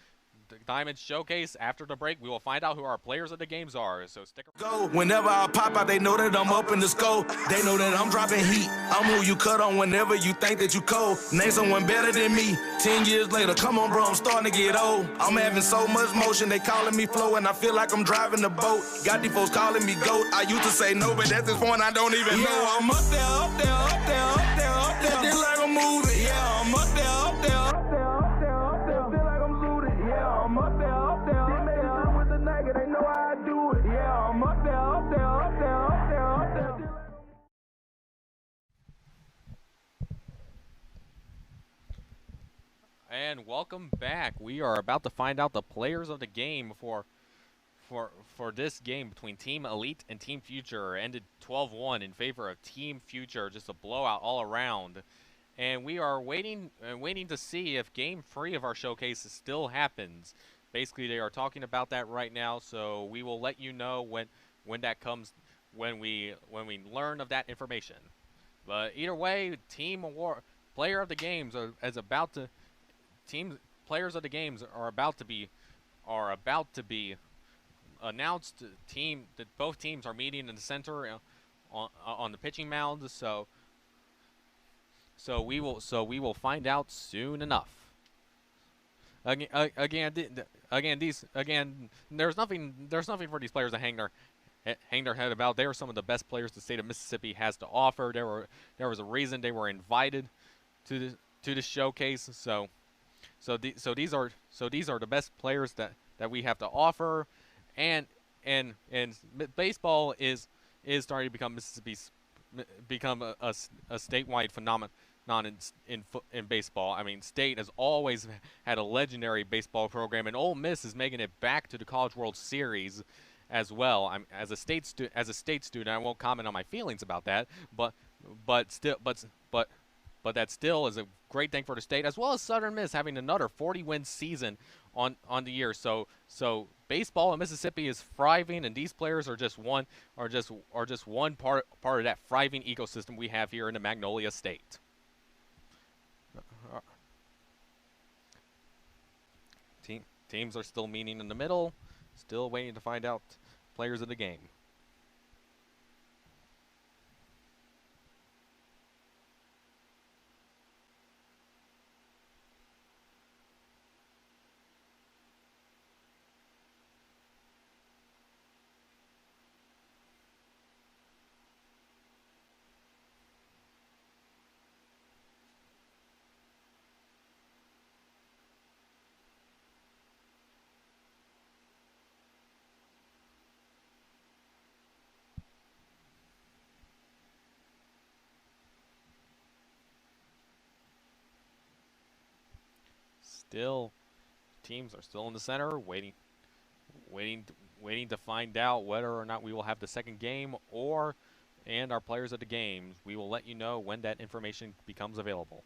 Diamond Showcase. After the break, we will find out who our players of the games are. So stick around. Go. Whenever I pop out, they know that I'm up in the scope. They know that I'm dropping heat. I'm who you cut on whenever you think that you cold. Name someone better than me. 10 years later, come on, bro, I'm starting to get old. I'm having so much motion, they calling me flow, and I feel like I'm driving the boat. Got these folks calling me GOAT. I used to say no, but at this point, I don't even know. I'm up there, up there, up there, up there, up there. Just like I'm moving. Yeah, I'm up there, up there, up there, up there, up there. Feel like I'm suited. Yeah, I'm up there, up there, up there. With the nigga, they know how I do it. Yeah, I'm up there, up there, up there, up there, up there. And welcome back. We are about to find out the players of the game for this game between Team Elite and Team Future. Ended 12-1 in favor of Team Future, just a blowout all around. And we are waiting to see if Game 3 of our showcase still happens. Basically, they are talking about that right now, so we will let you know when that comes, when we learn of that information. But either way, Team Award Player of the Games Players of the Games are about to be announced. That both teams are meeting in the center on the pitching mound. So we will find out soon enough. There's nothing for these players to hang their head about. They are some of the best players the state of Mississippi has to offer. There was a reason they were invited to the showcase. So these are the best players that we have to offer, and baseball is starting to become a statewide phenomenon in baseball. I mean, State has always had a legendary baseball program, and Ole Miss is making it back to the College World Series as well. As a state student, I won't comment on my feelings about that, but that still is a great thing for the state, as well as Southern Miss having another 40-win season on the year. So baseball in Mississippi is thriving, and these players are just one part of that thriving ecosystem we have here in the Magnolia State. Teams are still meeting in the middle, still waiting to find out players of the game. Teams are still in the center, waiting to find out whether or not we will have the second game and our players of the games. We will let you know when that information becomes available.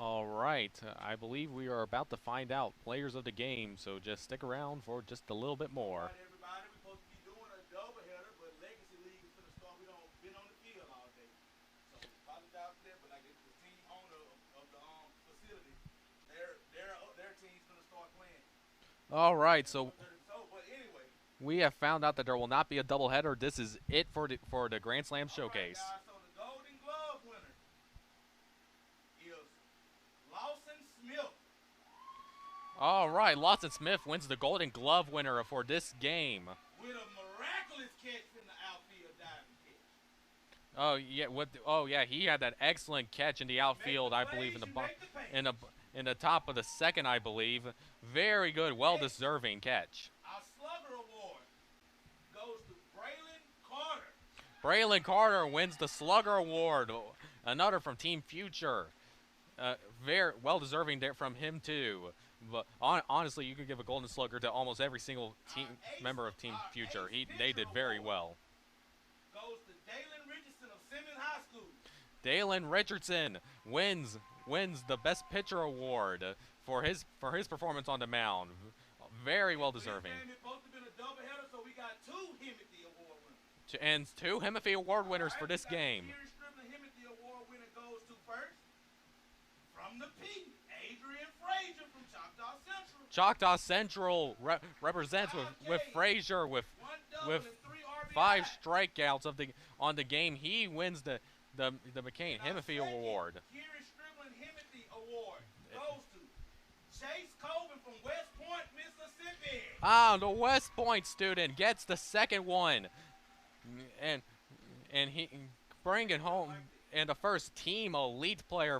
All right, I believe we are about to find out players of the game, so just stick around for just a little bit more. All right, everybody, we're supposed to be doing a doubleheader, but Legacy League is going to start. We don't been on the field all day, so apologize for that. But like the team owner of the facility, their team's going to start playing. All right, so But anyway, we have found out that there will not be a doubleheader. This is it for the Grand Slam Showcase. All right, guys, so the Golden Glove winner is Lawson Smith. All right, Lawson Smith wins the Golden Glove winner for this game. With a miraculous catch from the outfield diving catch. Oh yeah, he had that excellent catch in the outfield, I believe, in the top of the second, I believe. Very good, well-deserving catch. Our Slugger Award goes to Braylon Carter. Braylon Carter wins the Slugger Award, another from Team Future. Very well-deserving there from him too. But honestly, you could give a Golden Slugger to almost every single team member of Team Future. They did very well. Goes to Dalen Richardson of Simmons High School. Dalen Richardson wins the Best Pitcher Award for his performance on the mound. Very well deserving. It's supposed to be a doubleheader, so we got two Himothy Award winners. And two Himothy Award winners for this game. The Himothy Award winner goes to first from the P, Adrian Frazier from Choctaw Central. Choctaw Central represents with Frazier with 5 strikeouts on the game. He wins the McCain Himothy Award. Kieran Strickland Himothy Award goes to Chase Colvin from West Point, Mississippi. The West Point student gets the second one, and he bringing home and the first team elite player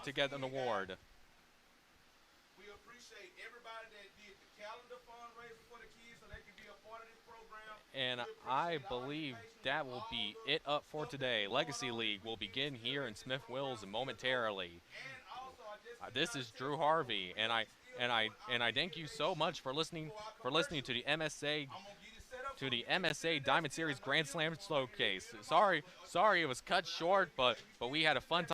to get an award. We appreciate everybody that did the calendar fundraiser for the kids so they can be a part of this program. And I believe that will be it up for today. Legacy League will begin here in Smith Wills momentarily. This is Drew Harvey, and I thank you so much for listening to the MSA Diamond Series Grand Slam Showcase. Sorry it was cut short, but we had a fun time.